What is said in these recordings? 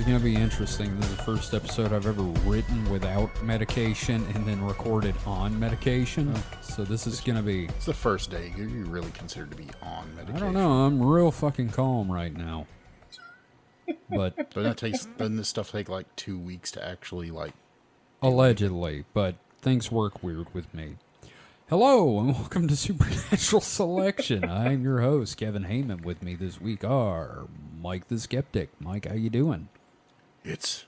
is going to be interesting. This is the first episode I've ever written without medication and then recorded on medication. So this is going to be... It's the first day. You're really considered to be on medication. I don't know. I'm real fucking calm right now. But Doesn't this stuff take like 2 weeks to actually like... Allegedly, but things work weird with me. Hello, and welcome to Supernatural Selection. I'm your host, Kevin Heyman. With me this week are Mike the Skeptic. Mike, how you doing? It's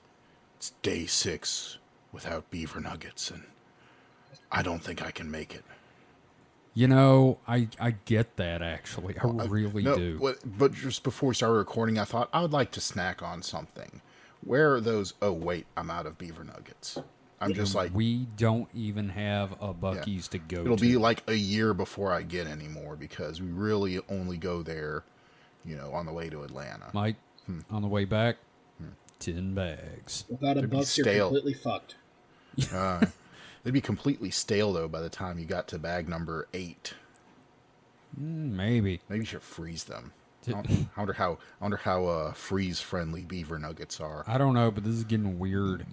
day 6 without beaver nuggets, and I don't think I can make it. You know, I get that, actually. I really do. But just before we started recording, I thought I would like to snack on something. Where are those? Oh, wait, I'm out of beaver nuggets. I'm just like... We don't even have a Buc-ee's to go to. It'll be like a year before I get any more, because we really only go there, on the way to Atlanta. Mike, on the way back, 10 bags. Without a Buc-ee's, you're completely fucked. They'd be completely stale, though, by the time you got to bag number 8. Maybe. Maybe you should freeze them. I wonder how freeze-friendly beaver nuggets are. I don't know, but this is getting weird.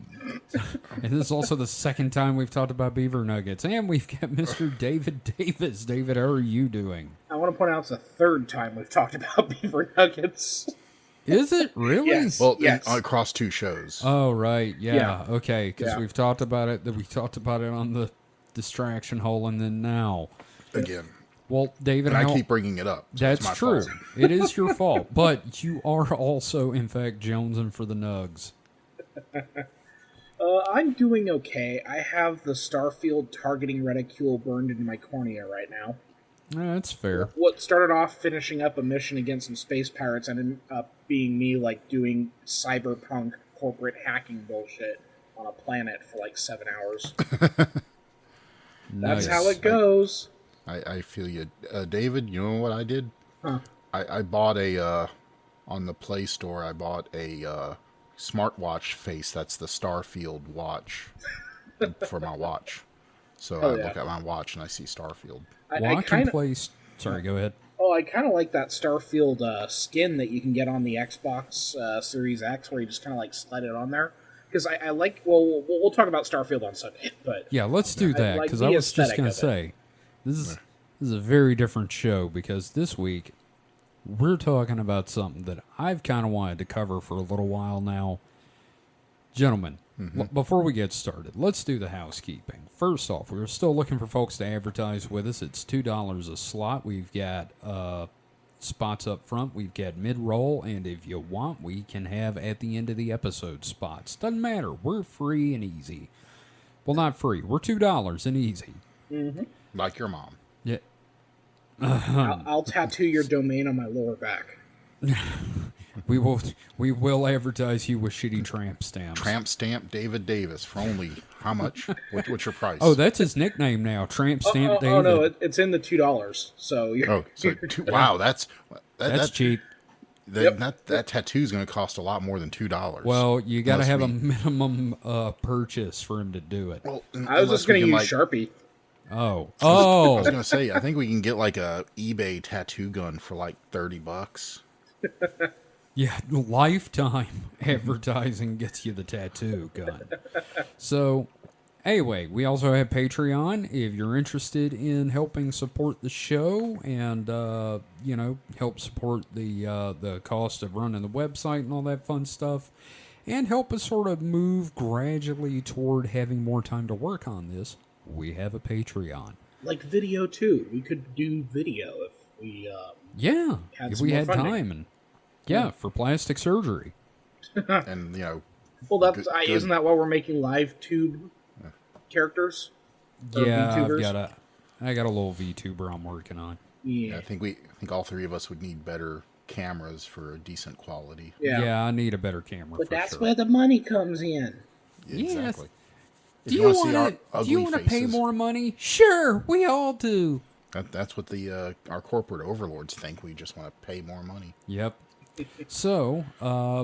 And this is also the second time we've talked about beaver nuggets. And we've got Mr. David Davis. David, how are you doing? I want to point out it's the third time we've talked about beaver nuggets. Is it really? Yes. Well, across 2 shows. Oh, right. Yeah. Okay. Because Yeah. we've talked about it. We talked about it on the distraction hole, and then now. Again. Well, David, and I keep bringing it up. So that's it's my true. fault. It is your fault. But you are also, in fact, jonesing for the nugs. I'm doing okay. I have the Starfield targeting reticule burned into my cornea right now. That's fair. What started off finishing up a mission against some space pirates ended up being me doing cyberpunk corporate hacking bullshit on a planet for 7 hours. That's how it goes. I feel you. David, you know what I did? Huh. I bought on the Play Store, I bought a smartwatch face that's the Starfield watch for my watch. So I look at my watch and I see Starfield. Sorry, go ahead. Oh, I kind of like that Starfield skin that you can get on the Xbox Series X, where you just kind of slide it on there. Because I like... Well, we'll talk about Starfield on Sunday, but... Yeah, let's do that, because I was just going to say... This is a very different show, because this week we're talking about something that I've kind of wanted to cover for a little while now. Gentlemen, before we get started, let's do the housekeeping. First off, we're still looking for folks to advertise with us. It's $2 a slot. We've got spots up front. We've got mid-roll, and if you want, we can have at the end of the episode spots. Doesn't matter. We're free and easy. Well, not free. We're $2 and easy. Mm-hmm. Like your mom. Yeah. I'll tattoo your domain on my lower back. We will advertise you with shitty tramp stamps. Tramp stamp David Davis for only how much? What's your price? Oh, that's his nickname now. Tramp stamp David. Oh no, it's in the $2. So you're. Wow, that's cheap. That tattoo's going to cost a lot more than $2. Well, you got to have a minimum purchase for him to do it. Well, I was just going to use Sharpie. Oh. I was going to say, I think we can get a eBay tattoo gun for $30. Yeah, lifetime advertising gets you the tattoo gun. So, anyway, we also have Patreon. If you're interested in helping support the show and, help support the cost of running the website and all that fun stuff, and help us sort of move gradually toward having more time to work on this, we have a Patreon. Like video, too. We could do video if we if we had time. And for plastic surgery. And, Well, that's isn't that why we're making live tube characters? Yeah, I got a little VTuber I'm working on. Yeah, I think all 3 of us would need better cameras for a decent quality. Yeah, I need a better camera. But that's where the money comes in. Exactly. Do you want to pay more money? Sure, we all do. That's what our corporate overlords think. We just want to pay more money. Yep. So,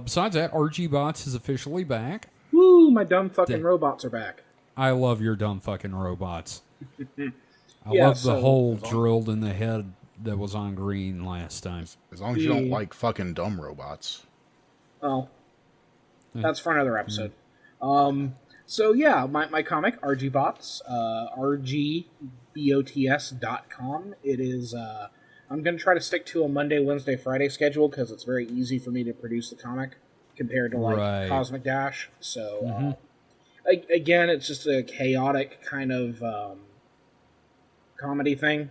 besides that, RG Bots is officially back. Woo, my dumb fucking robots are back. I love your dumb fucking robots. I love the hole drilled in the head that was on green last time. As long as you don't like fucking dumb robots. Oh. that's for another episode. So yeah, my comic, RGBots, rgbots.com. It is, I'm going to try to stick to a Monday, Wednesday, Friday schedule because it's very easy for me to produce the comic compared to like Cosmic Dash. So, again, it's just a chaotic kind of comedy thing.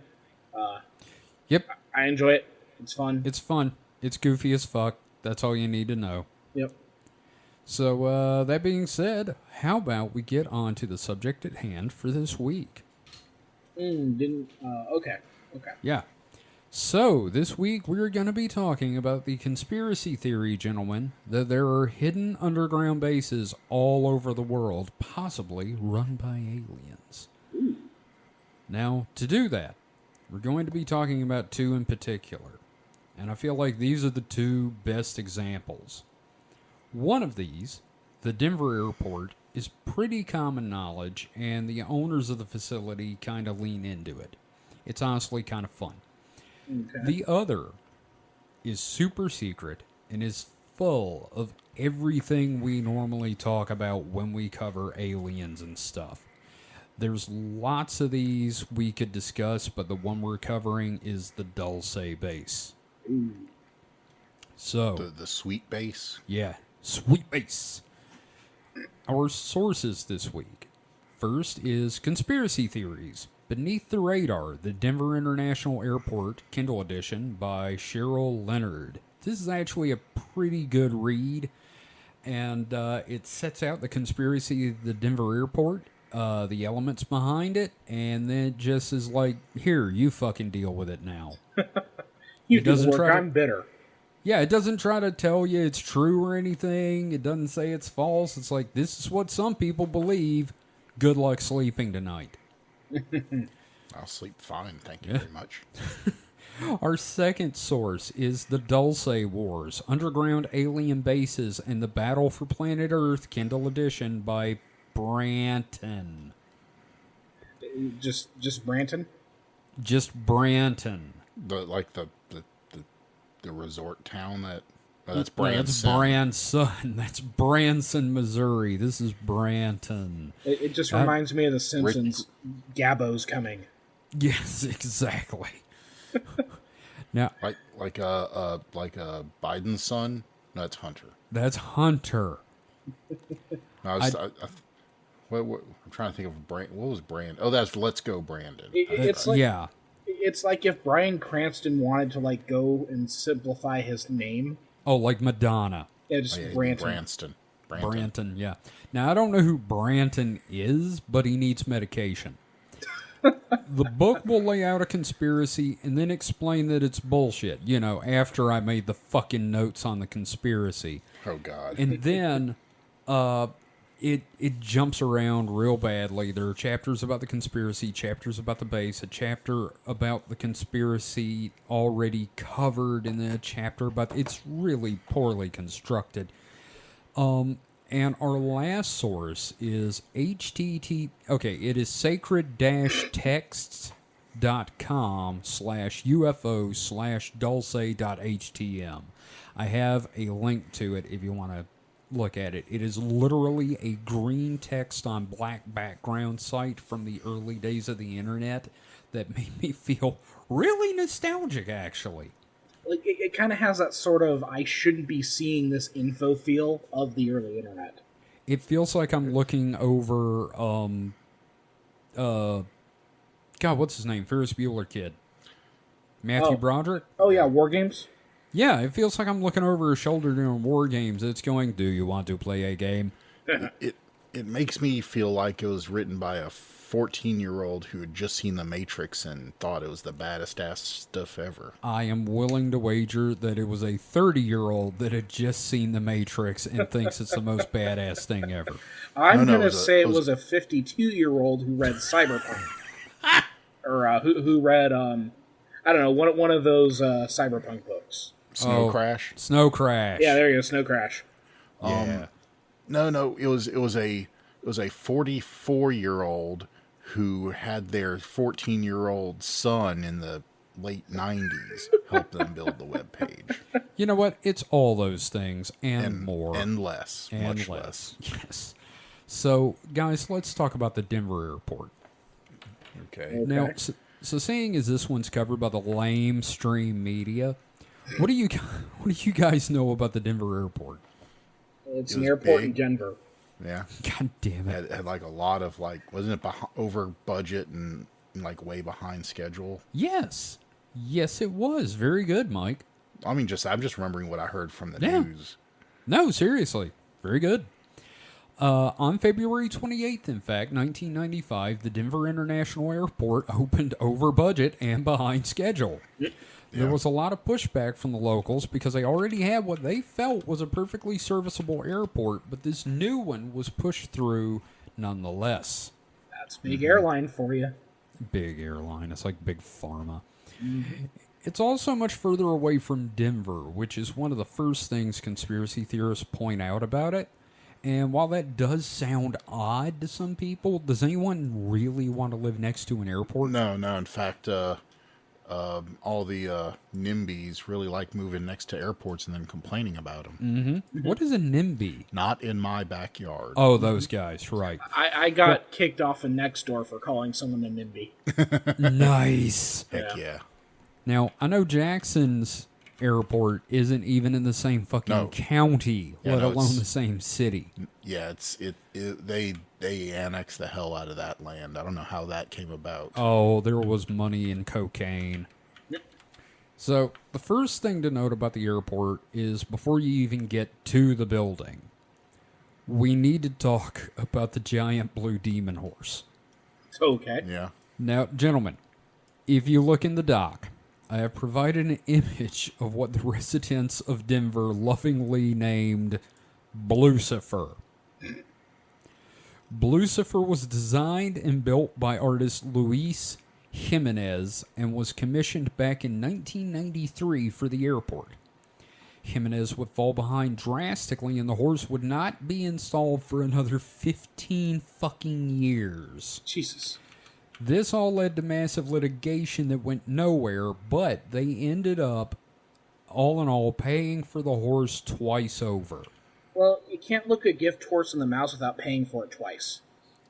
Yep. I enjoy it. It's fun. It's fun. It's goofy as fuck. That's all you need to know. Yep. So, that being said, how about we get on to the subject at hand for this week? Okay. Yeah. So, this week we're going to be talking about the conspiracy theory, gentlemen, that there are hidden underground bases all over the world, possibly run by aliens. Ooh. Now, to do that, we're going to be talking about two in particular, and I feel like these are the two best examples. One of these, the Denver airport, is pretty common knowledge, and the owners of the facility kind of lean into it. It's honestly kind of fun. Okay. The other is super secret and is full of everything we normally talk about when we cover aliens and stuff. There's lots of these we could discuss, but the one we're covering is the Dulce Base. Ooh. So the sweet base? Yeah, sweet base. Our sources this week. First is Conspiracy Theories. Beneath the Radar, the Denver International Airport, Kindle edition by Cheryl Leonard. This is actually a pretty good read, and it sets out the conspiracy of the Denver airport, the elements behind it, and then it just is like, here, you fucking deal with it now. You do the work, I'm bitter. Yeah, it doesn't try to tell you it's true or anything. It doesn't say it's false. It's like, this is what some people believe. Good luck sleeping tonight. I'll sleep fine, thank you very much. Our second source is the Dulce Wars, Underground Alien Bases and the Battle for Planet Earth, Kindle edition by Branton. Just Branton? Just Branton. The resort town that's Branson. Branson. That's Branson. That's Branson, Missouri. This is Branton. It just reminds me of The Simpsons. Gabbo's coming. Yes, exactly. Now, like a Biden's son. No, that's Hunter. That's Hunter. No, I'm trying to think of what was Brand. Oh, that's Let's Go Brandon. It's like if Bryan Cranston wanted to like go and simplify his name. Oh, like Madonna. Yeah, just Branton. Branton, yeah. Now, I don't know who Branton is, but he needs medication. The book will lay out a conspiracy and then explain that it's bullshit, after I made the fucking notes on the conspiracy. Oh, God. And then it jumps around real badly. There are chapters about the conspiracy, chapters about the base, a chapter about the conspiracy already covered, and then a chapter about... It's really poorly constructed. And our last source is it is sacred-text.com/UFO/dulce.htm. I have a link to it if you want to look at it. It is literally a green text on black background site from the early days of the internet that made me feel really nostalgic, actually. Like it kind of has that sort of I shouldn't be seeing this info feel of the early internet. It feels like I'm looking over God, what's his name? Ferris Bueller kid. Matthew Broderick? Oh yeah, War Games? Yeah, it feels like I'm looking over his shoulder during War Games. It's going, do you want to play a game? It makes me feel like it was written by a 14-year-old who had just seen The Matrix and thought it was the baddest ass stuff ever. I am willing to wager that it was a 30-year-old that had just seen The Matrix and thinks it's the most badass thing ever. I'm going to say it was a 52-year-old who read Cyberpunk. Or who read, I don't know, one of those Cyberpunk books. Snow Crash? Snow Crash. Yeah, there you go, Snow Crash. Yeah. No, it was a 44-year-old who had their 14-year-old son in the late 90s helped them build the web page. You know what? It's all those things and more. And less. And much less. Yes. So, guys, let's talk about the Denver airport. Okay. Now, so seeing as this one's covered by the lamestream media, what do you guys know about the Denver airport? It's an airport in Denver. Yeah. God damn it. Had like a lot of wasn't it over budget and like way behind schedule? Yes. Yes, it was. Very good, Mike. I mean, I'm just remembering what I heard from the news. No, seriously. Very good. On February 28th, in fact, 1995, the Denver International Airport opened over budget and behind schedule. Yep. There was a lot of pushback from the locals because they already had what they felt was a perfectly serviceable airport, but this new one was pushed through nonetheless. That's big airline for you. Big airline. It's like big pharma. Mm-hmm. It's also much further away from Denver, which is one of the first things conspiracy theorists point out about it. And while that does sound odd to some people, does anyone really want to live next to an airport? No. In fact, all the NIMBYs really like moving next to airports and then complaining about them. Mm-hmm. What is a NIMBY? Not in my backyard. Oh, those guys, right. I got kicked off of Nextdoor for calling someone a NIMBY. Nice. Heck yeah. Now, I know Jackson's airport isn't even in the same fucking county, let alone the same city. Yeah, they annexed the hell out of that land. I don't know how that came about. Oh, there was money in cocaine. Yep. So, the first thing to note about the airport is before you even get to the building, we need to talk about the giant blue demon horse. Okay. Yeah. Now, gentlemen, if you look in the dock, I have provided an image of what the residents of Denver lovingly named Blucifer. Blucifer was designed and built by artist Luis Jimenez and was commissioned back in 1993 for the airport. Jimenez would fall behind drastically and the horse would not be installed for another 15 fucking years. Jesus. This all led to massive litigation that went nowhere, but they ended up, all in all, paying for the horse twice over. Well, you can't look a gift horse in the mouth without paying for it twice.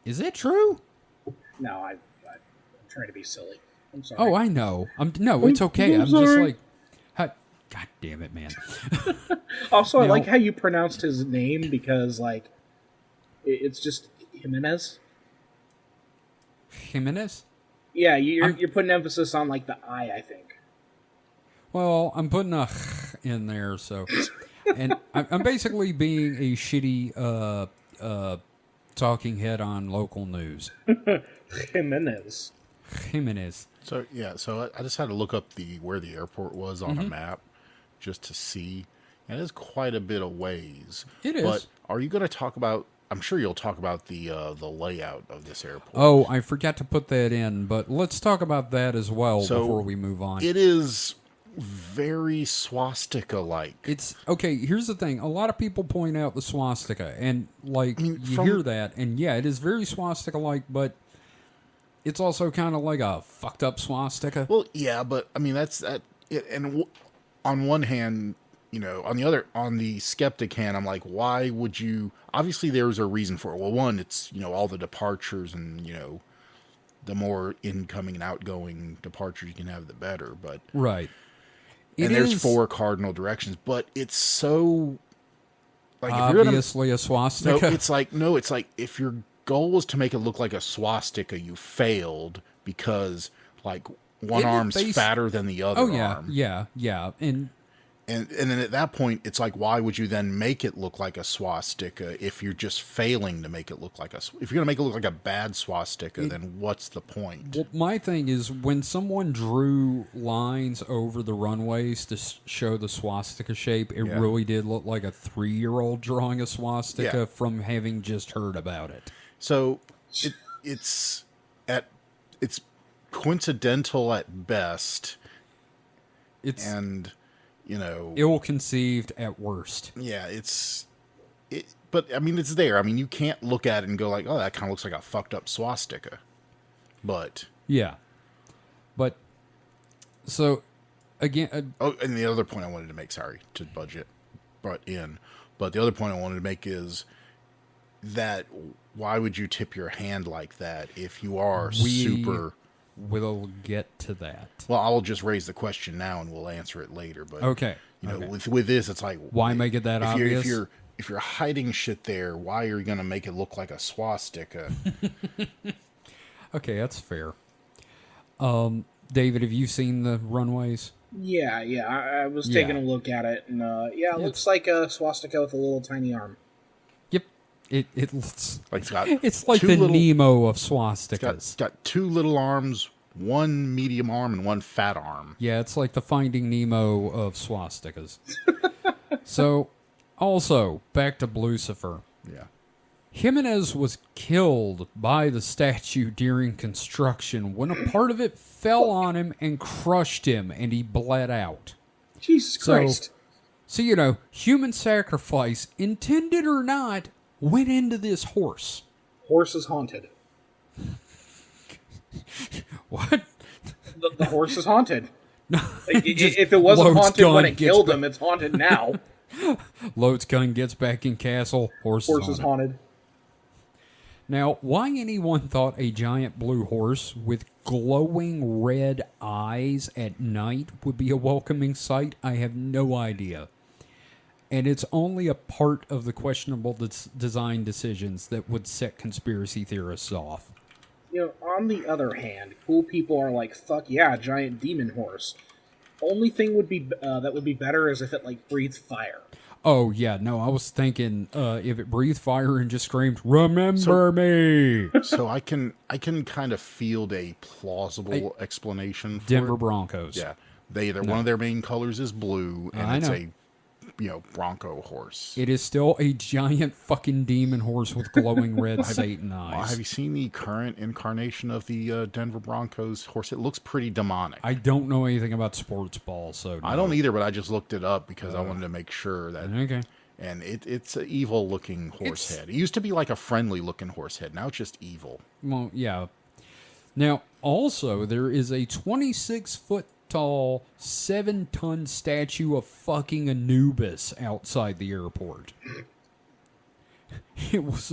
Is that true? No, I'm trying to be silly. I'm sorry. Oh, I know. It's okay. I'm just like, God damn it, man. Also, I like how you pronounced his name because, it's just Jimenez. Jimenez? Yeah, you're putting emphasis on the I think. Well, I'm putting a in there, so, and I'm basically being a shitty talking head on local news. Jimenez. So I just had to look up where the airport was on a map just to see, and it's quite a bit of ways. It is. But are you going to talk about? I'm sure you'll talk about the layout of this airport. Oh, I forgot to put that in, but let's talk about that as well before we move on. It is very swastika-like. It's okay. Here's the thing: a lot of people point out the swastika, and you hear that, and yeah, it is very swastika-like, but it's also kind of like a fucked up swastika. Well, yeah, but I mean that's that. And on one hand, on the skeptic hand, I'm like, why would you? Obviously, there's a reason for it. Well, one, it's all the departures, and the more incoming and outgoing departures you can have, the better. But right, and there's 4 cardinal directions, but it's so obviously a swastika. No, it's like if your goal was to make it look like a swastika, you failed because one arm's fatter than the other arm. Yeah. And then at that point, it's like, why would you then make it look like a swastika if you're just failing to make it look like if you're going to make it look like a bad swastika, then what's the point? Well, my thing is when someone drew lines over the runways to show the swastika shape, it really did look like a 3-year-old drawing a swastika from having just heard about it. So it's coincidental at best. And ill-conceived at worst. Yeah, but I mean, it's there. I mean, you can't look at it and go oh, that kind of looks like a fucked up swastika. But yeah, but So, again... and the other point I wanted to make, sorry, to budget but the other point I wanted to make is that why would you tip your hand like that if you are super... We'll get to that. Well, I'll just raise the question now and we'll answer it later. But okay. With this, it's like... Why make it that obvious? If you're hiding shit there, why are you going to make it look like a swastika? Okay, that's fair. David, have you seen the runways? Yeah. I was taking a look at it, and it looks like a swastika with a little tiny arm. Yep, it looks like it's like the Nemo of swastikas. It's got two little arms, one medium arm, and one fat arm. Yeah, it's like the Finding Nemo of swastikas. So, also back to Lucifer. Yeah. Jimenez was killed by the statue during construction when a part of it fell on him and crushed him, and he bled out. Jesus Christ. So, human sacrifice, intended or not, went into this horse. Horse is haunted. What? The horse is haunted. If it wasn't haunted when it killed him, it's haunted now. Loads gun gets back in castle, horse is haunted. Now, why anyone thought a giant blue horse with glowing red eyes at night would be a welcoming sight, I have no idea. And it's only a part of the questionable design decisions that would set conspiracy theorists off. On the other hand, cool people are like, fuck yeah, giant demon horse. Only thing would be that would be better is if it, breathed fire. Oh, yeah, no, I was thinking if it breathed fire and just screamed, remember me! So I can kind of field a plausible explanation for Denver Broncos. Yeah. One of their main colors is blue, and it's a Bronco horse. It is still a giant fucking demon horse with glowing red Satan eyes. Well, have you seen the current incarnation of the Denver Broncos horse? It looks pretty demonic. I don't know anything about sports ball, so no. I don't either, but I just looked it up because I wanted to make sure that... Okay. And it's an evil-looking horse head. It used to be like a friendly-looking horse head. Now it's just evil. Well, yeah. Now, also, there is a 26-foot tall, 7-ton statue of fucking Anubis outside the airport. It was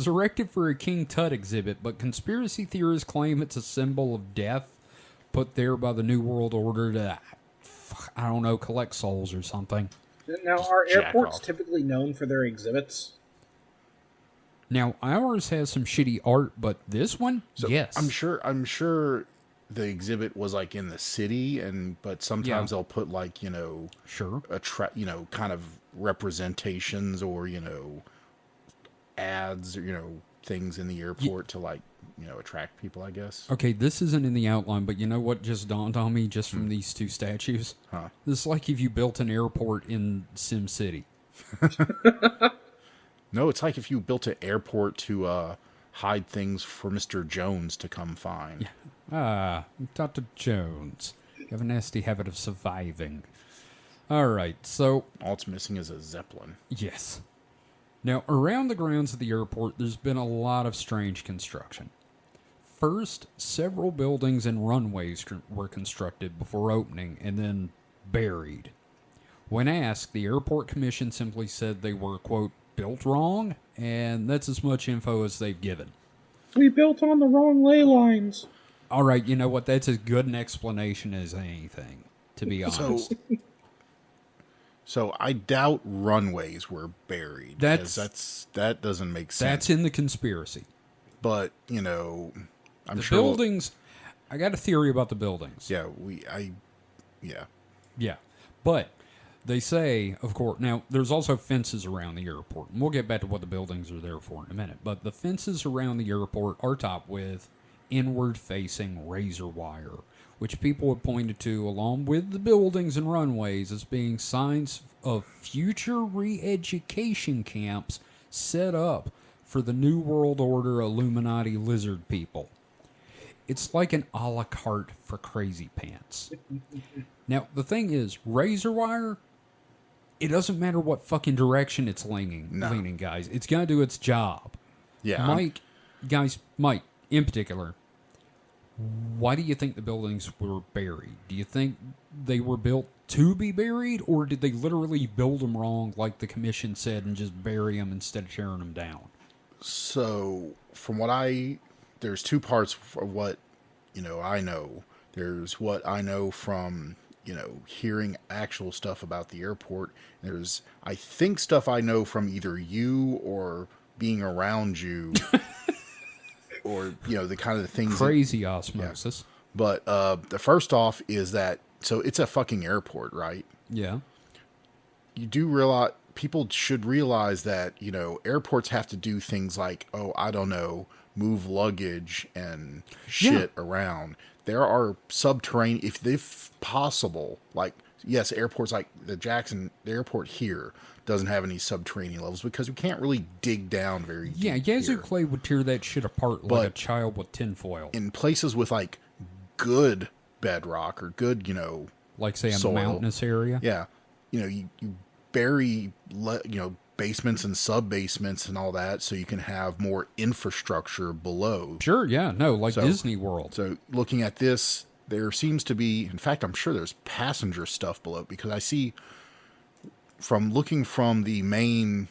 erected for a King Tut exhibit, but conspiracy theorists claim it's a symbol of death put there by the New World Order to, I don't know, collect souls or something. Now, are airports typically known for their exhibits? Now, ours has some shitty art, but this one, yes. I'm sure the exhibit was in the city, but sometimes they'll put sure, kind of representations or ads or things in the airport to attract people, I guess. Okay, this isn't in the outline, but you know what just dawned on me just from these two statues? Huh? This is like if you built an airport in Sim City. No, it's like if you built an airport to hide things for Mr. Jones to come find. Dr. Jones. You have a nasty habit of surviving. All right, so... all it's missing is a Zeppelin. Yes. Now, around the grounds of the airport, there's been a lot of strange construction. First, several buildings and runways were constructed before opening and then buried. When asked, the airport commission simply said they were, quote, built wrong, and that's as much info as they've given. We built on the wrong ley lines. All right, you know what? That's as good an explanation as anything, to be honest. So I doubt runways were buried. That doesn't make sense. That's in the conspiracy. But, I'm sure... The buildings... I got a theory about the buildings. Yeah. Yeah. But they say, of course... Now, there's also fences around the airport. And we'll get back to what the buildings are there for in a minute. But the fences around the airport are topped with inward-facing razor wire, which people have pointed to, along with the buildings and runways, as being signs of future re-education camps set up for the New World Order Illuminati lizard people. It's like an a la carte for crazy pants. Now, the thing is, razor wire, it doesn't matter what fucking direction it's leaning, guys. It's got to do its job. Yeah. Mike, in particular, why do you think the buildings were buried? Do you think they were built to be buried, or did they literally build them wrong, like the commission said, and just bury them instead of tearing them down? So, there's two parts of what, I know. There's what I know from, hearing actual stuff about the airport. There's, I think, stuff I know from either you or being around you. Or, the kind of the things... Crazy osmosis. Yeah. But the first off is that, so it's a fucking airport, right? Yeah. You do realize, people should realize that, airports have to do things like, move luggage and shit around. There are subterranean, if possible, like, yes, airports like the airport here doesn't have any subterranean levels because we can't really dig down very deep. Yeah, Yazoo Clay would tear that shit apart like a child with tinfoil. In places with, like, good bedrock or good, like, say, soil, a mountainous area? Yeah. You bury, basements and sub-basements and all that so you can have more infrastructure below. Sure, yeah. No, like Disney World. So, looking at this, there seems to be, in fact, I'm sure there's passenger stuff below because I see... From looking from the main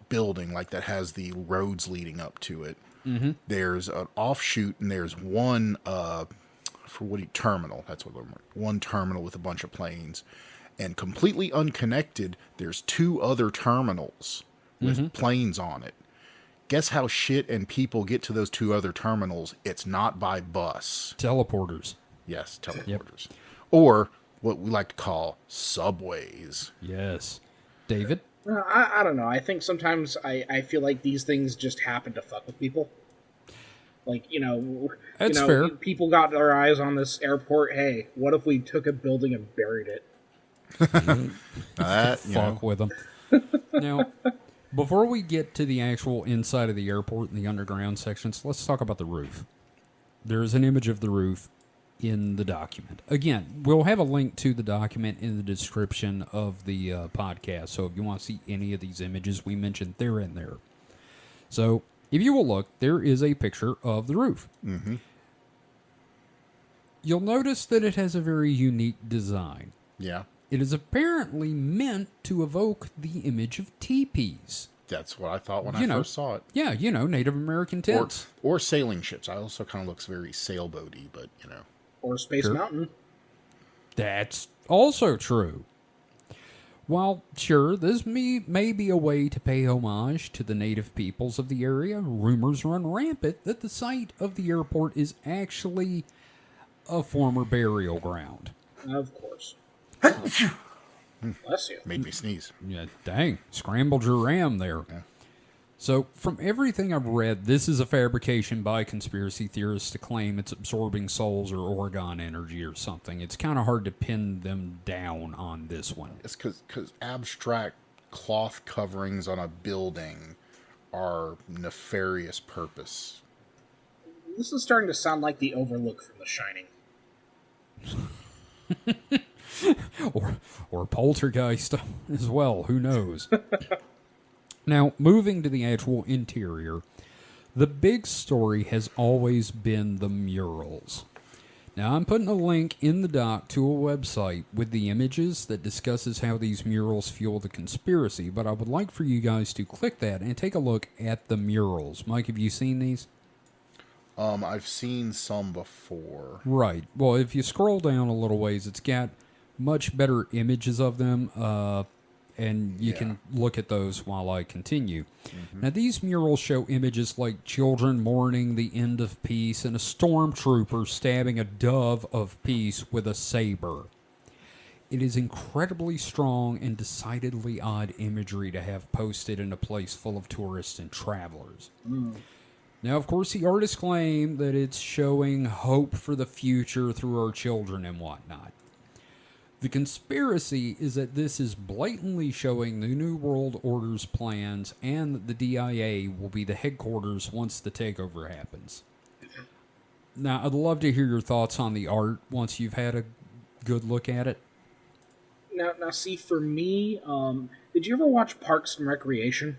building, like that has the roads leading up to it, there's an offshoot, and there's one terminal. That's what one terminal with a bunch of planes, and completely unconnected. There's two other terminals with planes on it. Guess how shit and people get to those two other terminals? It's not by bus. Teleporters. Yes, teleporters, or what we like to call subways. Yes. David? I don't know. I think sometimes I feel like these things just happen to fuck with people. Like, That's fair. People got their eyes on this airport. Hey, what if we took a building and buried it? Fuck with them. Now, before we get to the actual inside of the airport and the underground sections, let's talk about the roof. There's an image of the roof in the document. Again, we'll have a link to the document in the description of the podcast, so if you want to see any of these images we mentioned, they're in there. So, if you will look, there is a picture of the roof. Mm-hmm. You'll notice that it has a very unique design. Yeah. It is apparently meant to evoke the image of teepees. That's what I thought when I first saw it. Yeah, Native American tents. Or sailing ships. I also kind of looks very sailboaty, but, Or Space Mountain. That's also true. While, sure, this may be a way to pay homage to the native peoples of the area, rumors run rampant that the site of the airport is actually a former burial ground. Of course. Bless you. Made me sneeze. Yeah, dang. Scrambled your ram there. Yeah. So, from everything I've read, this is a fabrication by conspiracy theorists to claim it's absorbing souls or Oregon energy or something. It's kind of hard to pin them down on this one. It's because abstract cloth coverings on a building are nefarious purpose. This is starting to sound like the Overlook from The Shining. or Poltergeist as well. Who knows? Now, moving to the actual interior, the big story has always been the murals. Now, I'm putting a link in the doc to a website with the images that discusses how these murals fuel the conspiracy, but I would like for you guys to click that and take a look at the murals. Mike, have you seen these? I've seen some before. Right. Well, if you scroll down a little ways, it's got much better images of them, and you can look at those while I continue. Mm-hmm. Now, these murals show images like children mourning the end of peace and a stormtrooper stabbing a dove of peace with a saber. It is incredibly strong and decidedly odd imagery to have posted in a place full of tourists and travelers. Mm. Now, of course, the artists claim that it's showing hope for the future through our children and whatnot. The conspiracy is that this is blatantly showing the New World Order's plans and that the DIA will be the headquarters once the takeover happens. Now, I'd love to hear your thoughts on the art once you've had a good look at it. Now, see, for me, did you ever watch Parks and Recreation?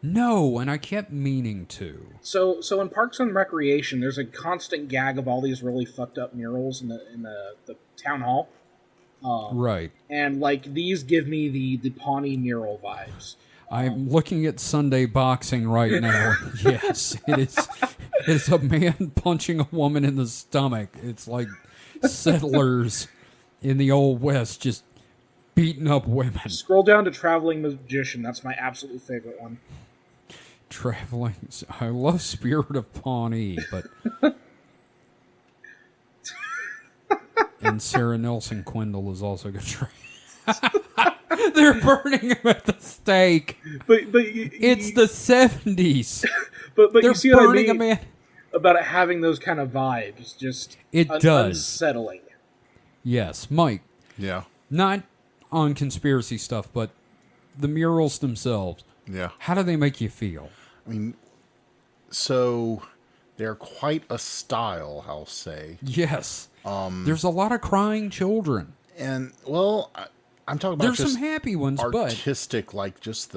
No, and I kept meaning to. So in Parks and Recreation, there's a constant gag of all these really fucked up murals in the town hall. Right. And, like, these give me the Pawnee mural vibes. I'm looking at Sunday Boxing right now. Yes, it is. It's a man punching a woman in the stomach. It's like settlers in the Old West just beating up women. Scroll down to Traveling Magician. That's my absolute favorite one. Traveling. I love Spirit of Pawnee, but... And Sarah Nelson Quindle is also good. They're burning him at the stake. But it's the 70s. But they're you see what I mean a man about it having those kind of vibes. Just does unsettling. Yes, Mike. Yeah. Not on conspiracy stuff, but the murals themselves. Yeah. How do they make you feel? I mean, so they're quite a style, I'll say. Yes. There's a lot of crying children. And, well, I'm talking about there's just some happy ones, artistic, but like just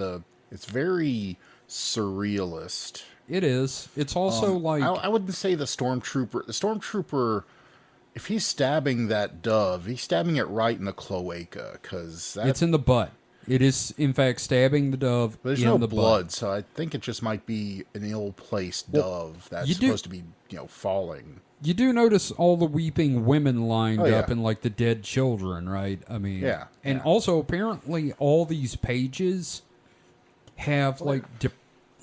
it's very surrealist. It is. It's also like... I wouldn't say the Stormtrooper. The Stormtrooper, if he's stabbing that dove, he's stabbing it right in the cloaca, because it's in the butt. It is, in fact, stabbing the dove but there's in no the blood, butt. So I think it just might be an ill-placed dove that's supposed to be, falling. You do notice all the weeping women lined up and, like, the dead children, right? I mean... Yeah. And also, apparently, all these pages have, like...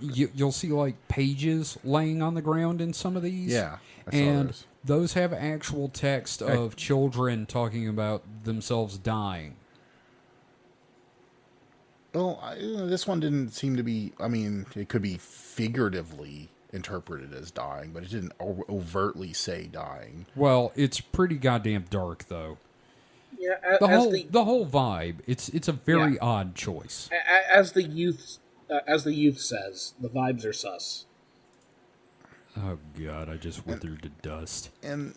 You'll see, like, pages laying on the ground in some of these. Yeah. And those have actual text of children talking about themselves dying. Well, this one didn't seem to be... I mean, it could be figuratively interpreted as dying, but it didn't overtly say dying. Well, it's pretty goddamn dark, though. Yeah, the whole vibe. It's a very odd choice. As the youth says, the vibes are sus. Oh God, I just withered to dust. And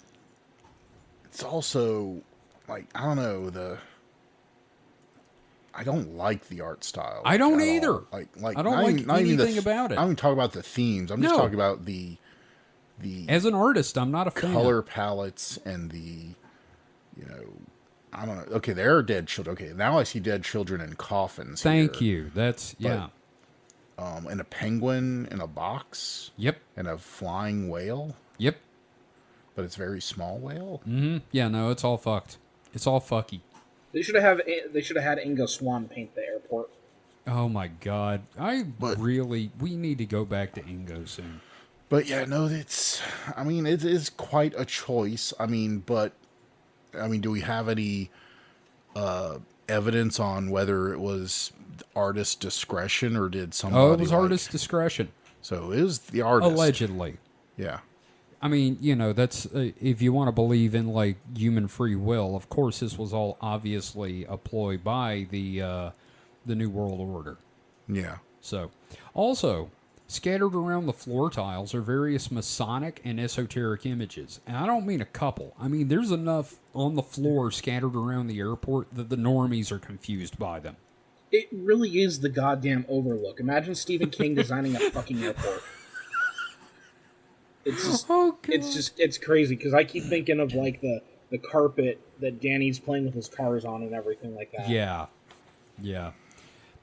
it's also like, I don't know, I don't like the art style. I don't either. Like I don't like anything about it. I don't even talk about the themes. I'm just talking about the as an artist, I'm not a fan. Color palettes and I don't know. Okay, there are dead children. Okay, now I see dead children in coffins. Thank you. That's and a penguin in a box. Yep. And a flying whale. Yep. But it's a very small whale. Mm-hmm. Yeah, no, it's all fucked. It's all fucky. They should have had Ingo Swann paint the airport. Oh my God! We need to go back to Ingo soon. But yeah, no, it is quite a choice. Do we have any evidence on whether it was artist discretion or did somebody? Oh, it was artist discretion. So it was the artist, allegedly. Yeah. I mean, that's if you want to believe in like human free will. Of course, this was all obviously a ploy by the New World Order. Yeah. So, also scattered around the floor tiles are various Masonic and esoteric images, and I don't mean a couple. I mean there's enough on the floor scattered around the airport that the normies are confused by them. It really is the goddamn Overlook. Imagine Stephen King designing a fucking airport. It's crazy because I keep thinking of like the carpet that Danny's playing with his cars on and everything like that. Yeah.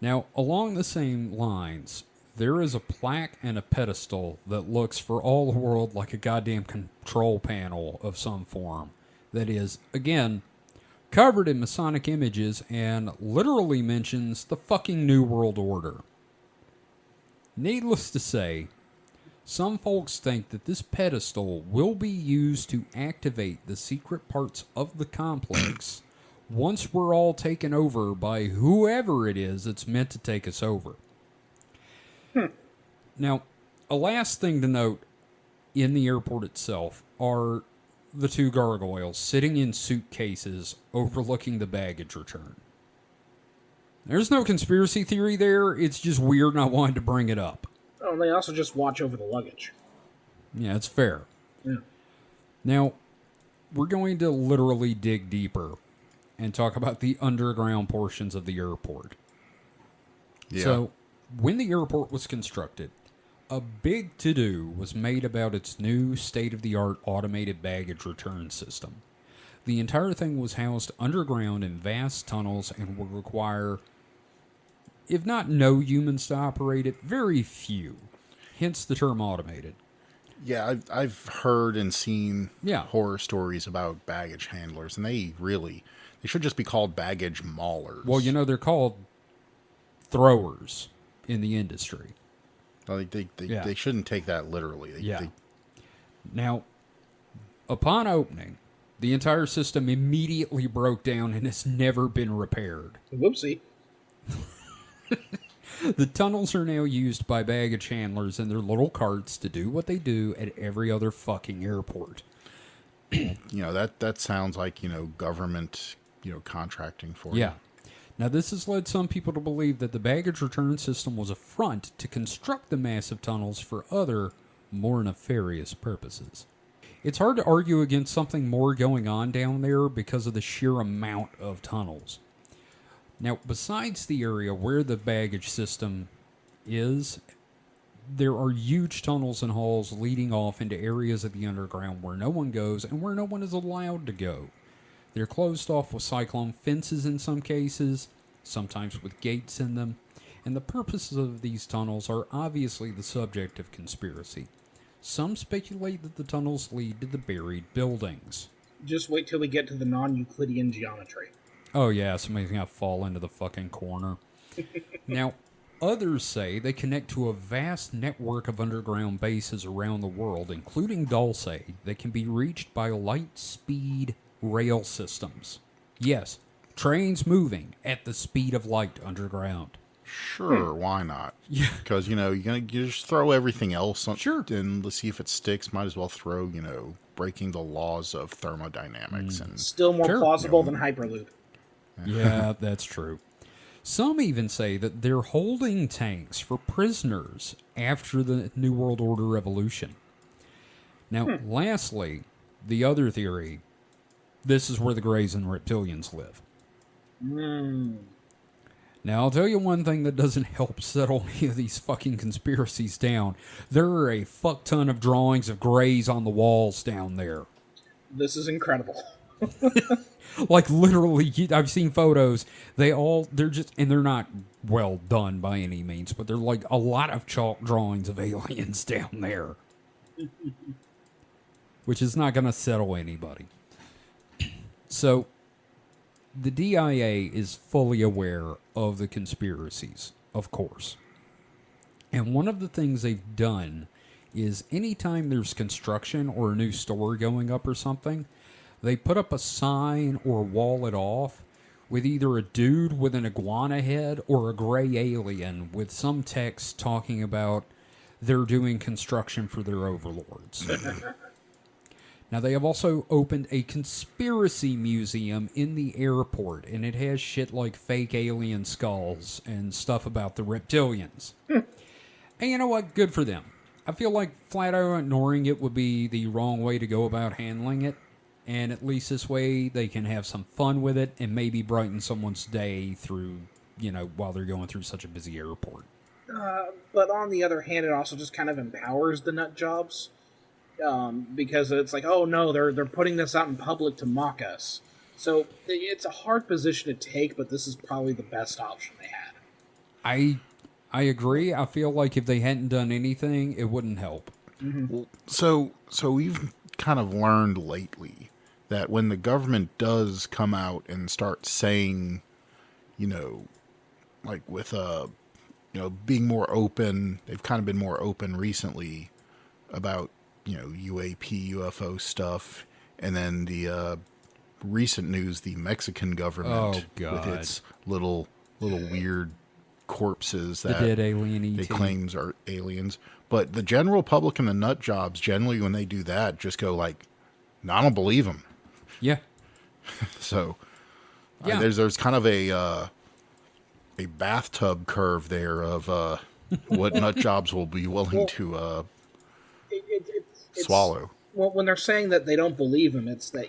Now, along the same lines, there is a plaque and a pedestal that looks for all the world like a goddamn control panel of some form that is, again, covered in Masonic images and literally mentions the fucking New World Order. Needless to say, some folks think that this pedestal will be used to activate the secret parts of the complex once we're all taken over by whoever it is that's meant to take us over. Now, a last thing to note in the airport itself are the two gargoyles sitting in suitcases overlooking the baggage return. There's no conspiracy theory there. It's just weird, and I wanted to bring it up. Oh, and they also just watch over the luggage. Yeah, it's fair. Yeah. Now, we're going to literally dig deeper and talk about the underground portions of the airport. Yeah. So, when the airport was constructed, a big to-do was made about its new state-of-the-art automated baggage return system. The entire thing was housed underground in vast tunnels and would require, if not no humans to operate it, very few. Hence the term automated. Yeah, I've heard and seen horror stories about baggage handlers, and they should just be called baggage maulers. Well, they're called throwers in the industry. They shouldn't take that literally. Now, upon opening, the entire system immediately broke down and has never been repaired. Whoopsie. The tunnels are now used by baggage handlers in their little carts to do what they do at every other fucking airport. That sounds like, government, contracting for Yeah. Now, this has led some people to believe that the baggage return system was a front to construct the massive tunnels for other, more nefarious purposes. It's hard to argue against something more going on down there because of the sheer amount of tunnels. Now, besides the area where the baggage system is, there are huge tunnels and halls leading off into areas of the underground where no one goes and where no one is allowed to go. They're closed off with cyclone fences in some cases, sometimes with gates in them, and the purposes of these tunnels are obviously the subject of conspiracy. Some speculate that the tunnels lead to the buried buildings. Just wait till we get to the non-Euclidean geometry. Oh yeah, somebody's gonna fall into the fucking corner. Now, others say they connect to a vast network of underground bases around the world, including Dulce, that can be reached by light-speed rail systems. Yes, trains moving at the speed of light underground. Sure, why not? Yeah. Because, you just throw everything else on, sure, and let's see if it sticks. Might as well throw, breaking the laws of thermodynamics. And still more plausible than Hyperloop. Yeah, that's true. Some even say that they're holding tanks for prisoners after the New World Order revolution. Now, lastly, the other theory, this is where the Greys and reptilians live. Now, I'll tell you one thing that doesn't help settle any of these fucking conspiracies down. There are a fuck ton of drawings of Greys on the walls down there. This is incredible. Like, literally, I've seen photos. They're just, and they're not well done by any means, but they're like a lot of chalk drawings of aliens down there. Which is not going to settle anybody. So, the DIA is fully aware of the conspiracies, of course. And one of the things they've done is anytime there's construction or a new store going up or something, they put up a sign or wall it off with either a dude with an iguana head or a gray alien with some text talking about they're doing construction for their overlords. Now, they have also opened a conspiracy museum in the airport, and it has shit like fake alien skulls and stuff about the reptilians. And you know what? Good for them. I feel like flat out ignoring it would be the wrong way to go about handling it. And at least this way they can have some fun with it and maybe brighten someone's day through, while they're going through such a busy airport. But on the other hand, it also just kind of empowers the nut jobs. Because it's like, oh no, they're putting this out in public to mock us. So it's a hard position to take, but this is probably the best option they had. I agree. I feel like if they hadn't done anything, it wouldn't help. Mm-hmm. So we've kind of learned lately that when the government does come out and start saying, like with being more open, they've kind of been more open recently about UAP, UFO stuff, and then the recent news, the Mexican government with its little weird corpses that the dead alien they claims are aliens. But the general public and the nut jobs, generally when they do that, just go like, no, I don't believe them. Yeah. So there's kind of a bathtub curve there of what nut jobs will be willing to swallow. Well, when they're saying that they don't believe them, it's that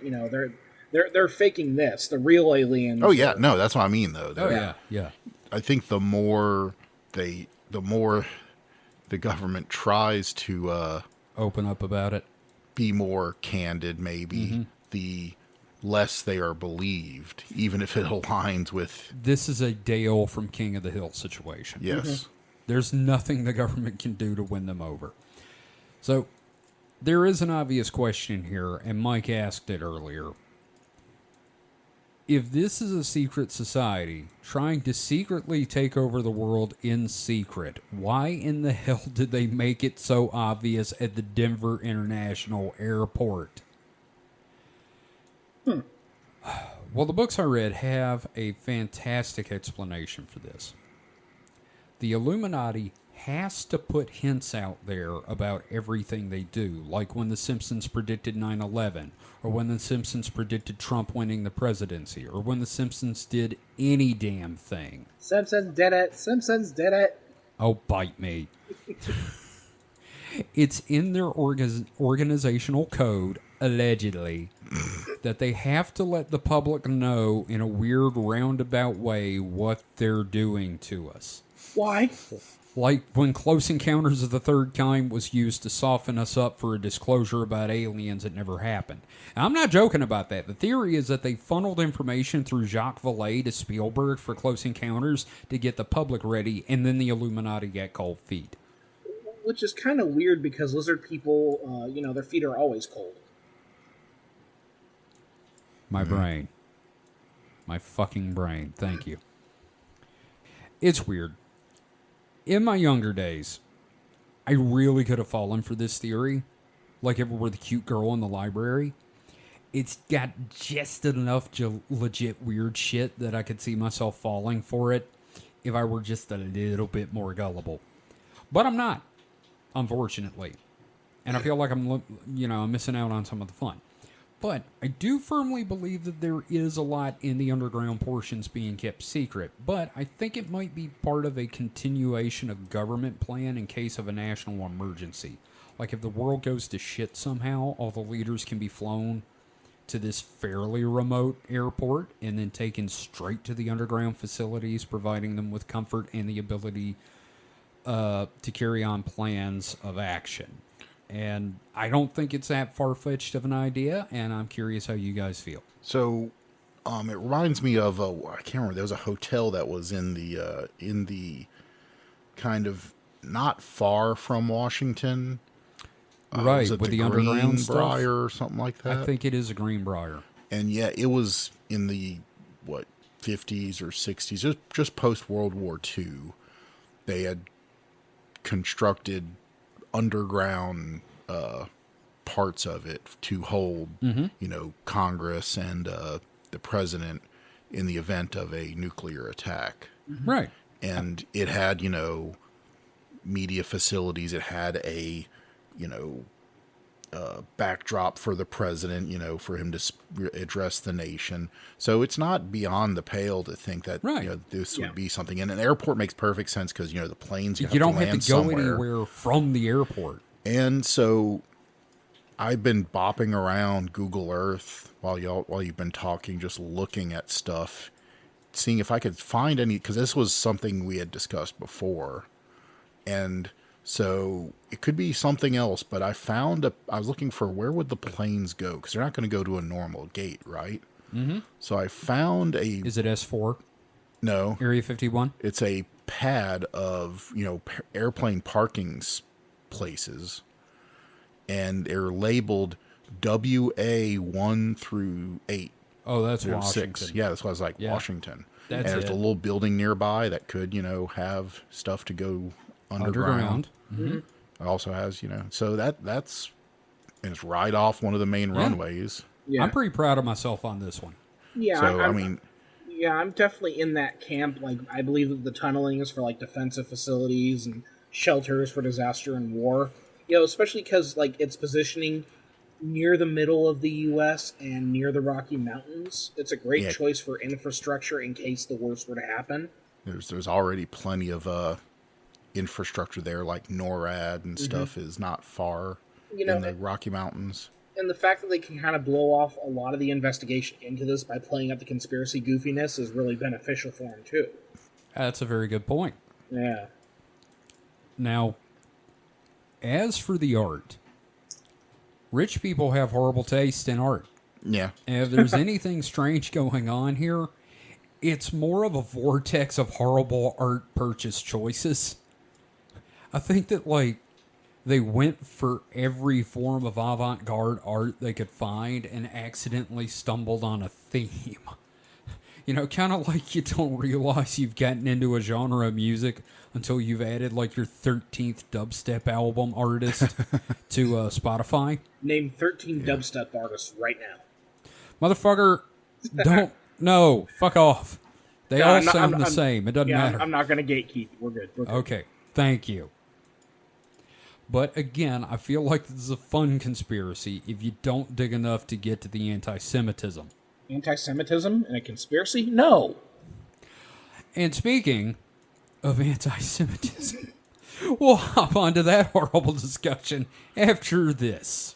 they're faking this. The real aliens. Oh yeah, no, that's what I mean though. Yeah. I think the more they the more the government tries to open up about it, be more candid, maybe, the less they are believed, even if it aligns with... This is a Dale from King of the Hill situation. Yes. There's nothing the government can do to win them over. So, there is an obvious question here, and Mike asked it earlier. If this is a secret society trying to secretly take over the world in secret, why in the hell did they make it so obvious at the Denver International Airport? Well, the books I read have a fantastic explanation for this. The Illuminati has to put hints out there about everything they do, like when The Simpsons predicted 9/11, or when The Simpsons predicted Trump winning the presidency, or when The Simpsons did any damn thing. Simpsons did it. Simpsons did it. Oh, bite me. It's in their organizational code, allegedly, that they have to let the public know in a weird roundabout way what they're doing to us. Why? Like when Close Encounters of the Third Kind was used to soften us up for a disclosure about aliens that never happened. And I'm not joking about that. The theory is that they funneled information through Jacques Vallée to Spielberg for Close Encounters to get the public ready, and then the Illuminati got cold feet. Which is kind of weird because lizard people, their feet are always cold. My brain. My fucking brain. Thank you. It's weird. In my younger days, I really could have fallen for this theory. Like if it were the cute girl in the library. It's got just enough legit weird shit that I could see myself falling for it if I were just a little bit more gullible. But I'm not, unfortunately. And I feel like I'm missing out on some of the fun. But I do firmly believe that there is a lot in the underground portions being kept secret. But I think it might be part of a continuation of government plan in case of a national emergency. Like if the world goes to shit somehow, all the leaders can be flown to this fairly remote airport and then taken straight to the underground facilities, providing them with comfort and the ability to carry on plans of action. And I don't think it's that far-fetched of an idea, and I'm curious how you guys feel. So, it reminds me of I can't remember. There was a hotel that was in the kind of not far from Washington, right? With the underground stuff, Greenbrier or something like that. I think it is a Greenbrier, and yeah, it was in the 50s or 60s, just post World War II. They had constructed underground parts of it to hold, Congress and the president in the event of a nuclear attack. Right. And it had, media facilities. It had a, backdrop for the president, for him to address the nation. So it's not beyond the pale to think that this would be something. And an airport makes perfect sense because, the planes, you don't have to go anywhere from the airport. And so I've been bopping around Google Earth while you've been talking, just looking at stuff, seeing if I could find any, because this was something we had discussed before. And so it could be something else, but I was looking for where would the planes go? Because they're not going to go to a normal gate, right? Mm-hmm. So I found Is it S4? No. Area 51? It's a pad of, airplane parking places, and they're labeled WA1 through 8. Oh, that's Washington. 6. Yeah, that's why I was like, Washington. That's and there's a little building nearby that could, have stuff to go underground. Mm-hmm. It also has, so that's and it's right off one of the main runways. Yeah. I'm pretty proud of myself on this one. Yeah, so I'm definitely in that camp. Like, I believe that the tunneling is for like defensive facilities and shelters for disaster and war. Especially because it's positioning near the middle of the U.S. and near the Rocky Mountains. It's a great choice for infrastructure in case the worst were to happen. There's already plenty of infrastructure there, like NORAD and stuff is not far in the Rocky Mountains. And the fact that they can kind of blow off a lot of the investigation into this by playing up the conspiracy goofiness is really beneficial for them, too. That's a very good point. Yeah. Now, as for the art, rich people have horrible taste in art. Yeah. And if there's anything strange going on here, it's more of a vortex of horrible art purchase choices. I think that, like, they went for every form of avant-garde art they could find and accidentally stumbled on a theme. You know, kind of like you don't realize you've gotten into a genre of music until you've added, like, your 13th dubstep album artist to Spotify. Name 13 dubstep artists right now. Motherfucker, don't... No, fuck off. They all sound the same. It doesn't matter. I'm not going to gatekeep. We're good. Okay, thank you. But again, I feel like this is a fun conspiracy if you don't dig enough to get to the anti-Semitism. Anti-Semitism and a conspiracy? No. And speaking of anti-Semitism, we'll hop onto that horrible discussion after this.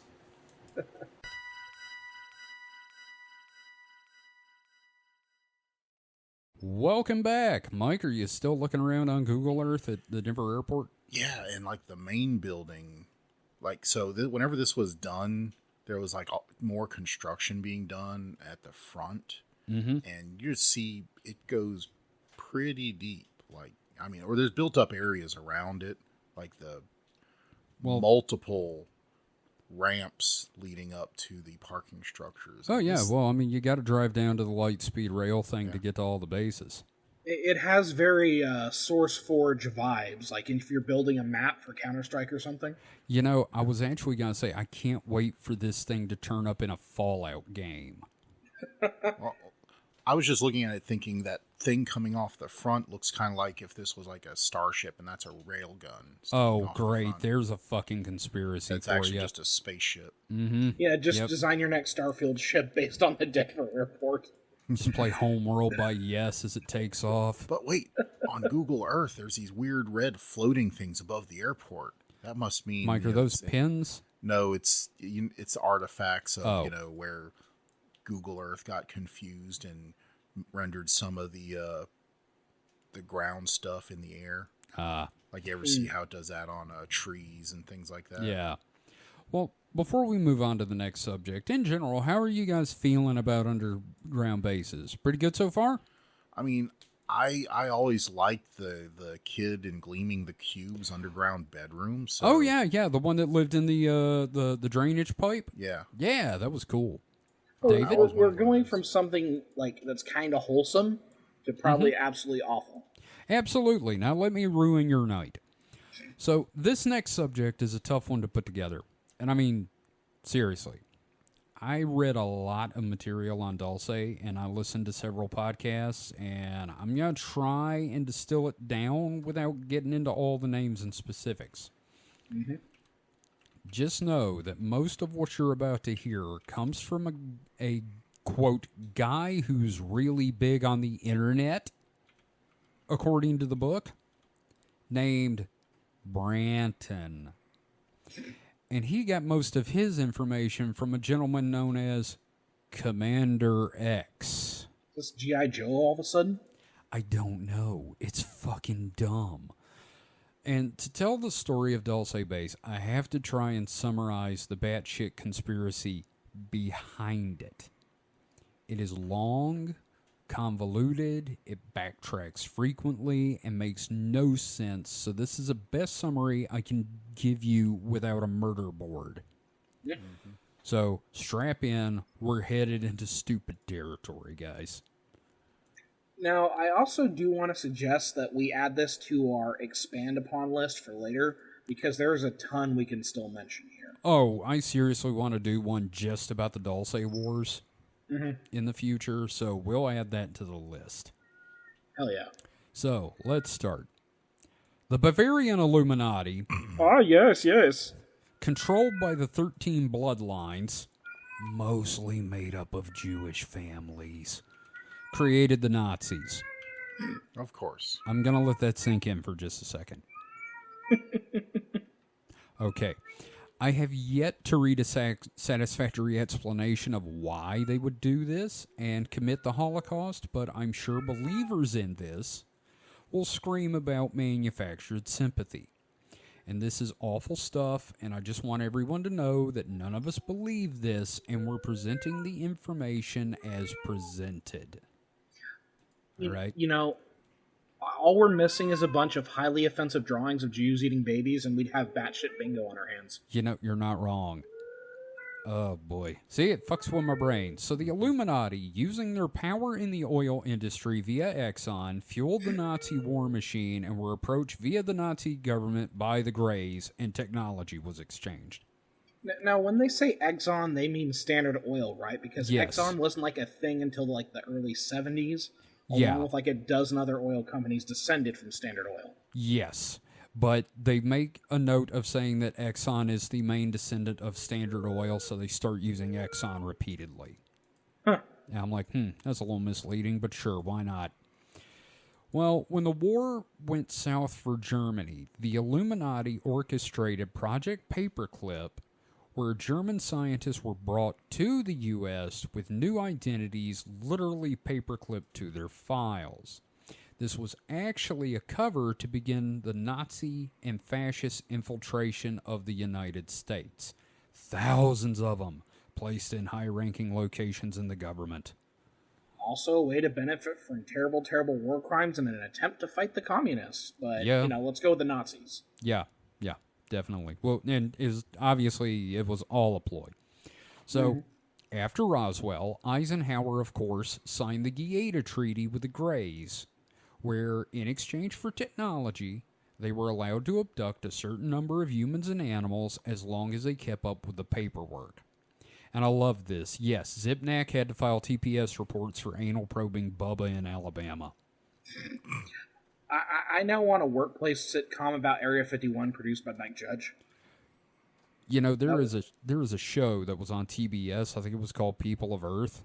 Welcome back. Mike, are you still looking around on Google Earth at the Denver airport? Yeah, and like the main building, like, so whenever this was done, there was like more construction being done at the front. Mm-hmm. And you see it goes pretty deep. Like, I mean, or there's built up areas around it, like the multiple ramps leading up to the parking structures. Oh, yeah. Well, I mean, you got to drive down to the light speed rail thing to get to all the bases. It has very SourceForge vibes, like if you're building a map for Counter-Strike or something. You know, I was actually going to say, I can't wait for this thing to turn up in a Fallout game. Well, I was just looking at it thinking that thing coming off the front looks kind of like if this was like a starship and that's a railgun. Oh, great. There's a fucking conspiracy that's for you. It's actually just a spaceship. Mm-hmm. Yeah, just design your next Starfield ship based on the Denver airport. Just play Homeworld by Yes as it takes off. But wait, on Google Earth, there's these weird red floating things above the airport. That must mean... Mike, are those pins? No, it's artifacts of, where Google Earth got confused and rendered some of the ground stuff in the air. Like you ever see how it does that on trees and things like that? Yeah. Well, before we move on to the next subject, in general, how are you guys feeling about underground bases? Pretty good so far? I mean, I always liked the kid in Gleaming the Cube's underground bedroom. So. Oh, yeah, the one that lived in the drainage pipe? Yeah. Yeah, that was cool. Well, David? We're going from something like that's kind of wholesome to probably absolutely awful. Absolutely. Now let me ruin your night. So this next subject is a tough one to put together. And I mean, seriously, I read a lot of material on Dulce, and I listened to several podcasts, and I'm going to try and distill it down without getting into all the names and specifics. Mm-hmm. Just know that most of what you're about to hear comes from a quote, guy who's really big on the internet, according to the book, named Branton. And he got most of his information from a gentleman known as Commander X. Is this G.I. Joe all of a sudden? I don't know. It's fucking dumb. And to tell the story of Dulce Base, I have to try and summarize the batshit conspiracy behind it. It is long, convoluted, it backtracks frequently, and makes no sense. So this is the best summary I can give you without a murder board. Yeah. Mm-hmm. So strap in. We're headed into stupid territory, guys. Now, I also do want to suggest that we add this to our expand upon list for later, because there's a ton we can still mention here. Oh, I seriously want to do one just about the Dulce Wars. Mm-hmm. In the future, so we'll add that to the list. Hell yeah. So, let's start. The Bavarian Illuminati... yes. Controlled by the 13 bloodlines, mostly made up of Jewish families, created the Nazis. Of course. I'm going to let that sink in for just a second. Okay. I have yet to read a satisfactory explanation of why they would do this and commit the Holocaust, but I'm sure believers in this will scream about manufactured sympathy. And this is awful stuff, and I just want everyone to know that none of us believe this, and we're presenting the information as presented. All right? You know, all we're missing is a bunch of highly offensive drawings of Jews eating babies, and we'd have batshit bingo on our hands. You know, you're not wrong. Oh, boy. See, it fucks with my brain. So the Illuminati, using their power in the oil industry via Exxon, fueled the Nazi war machine and were approached via the Nazi government by the Greys, and technology was exchanged. Now, when they say Exxon, they mean Standard Oil, right? Because Exxon wasn't like a thing until like the early 70s, along with like a dozen other oil companies descended from Standard Oil. Yes. But they make a note of saying that Exxon is the main descendant of Standard Oil, so they start using Exxon repeatedly. Huh. And I'm like, that's a little misleading, but sure, why not? Well, when the war went south for Germany, the Illuminati orchestrated Project Paperclip, where German scientists were brought to the U.S. with new identities literally paperclipped to their files. This was actually a cover to begin the Nazi and fascist infiltration of the United States. Thousands of them placed in high-ranking locations in the government. Also a way to benefit from terrible, terrible war crimes in an attempt to fight the communists. But, let's go with the Nazis. Yeah, definitely. Well, and obviously it was all a ploy. So, after Roswell, Eisenhower, of course, signed the Gaeta Treaty with the Greys, where, in exchange for technology, they were allowed to abduct a certain number of humans and animals as long as they kept up with the paperwork. And I love this. Yes, Zipnak had to file TPS reports for anal probing Bubba in Alabama. I now want a workplace sitcom about Area 51 produced by Mike Judge. You know, there is a show that was on TBS, I think it was called People of Earth,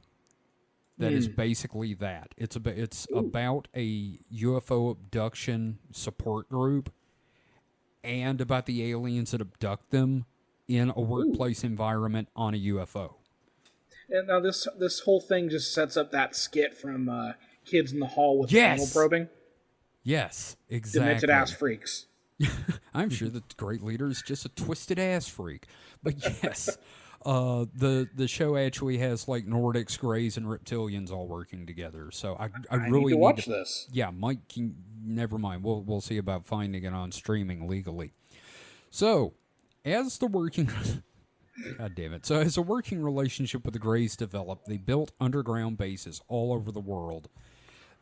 that is basically that. It's about a UFO abduction support group and about the aliens that abduct them in a workplace environment on a UFO. And now this whole thing just sets up that skit from Kids in the Hall with anal probing. Yes, exactly. Demented ass freaks. I'm sure the great leader is just a twisted ass freak. But yes, the show actually has like Nordics, Greys, and Reptilians all working together. So I really need to watch this. Yeah, Mike, never mind. We'll see about finding it on streaming legally. So, as the working... God damn it. So as a working relationship with the Greys developed, they built underground bases all over the world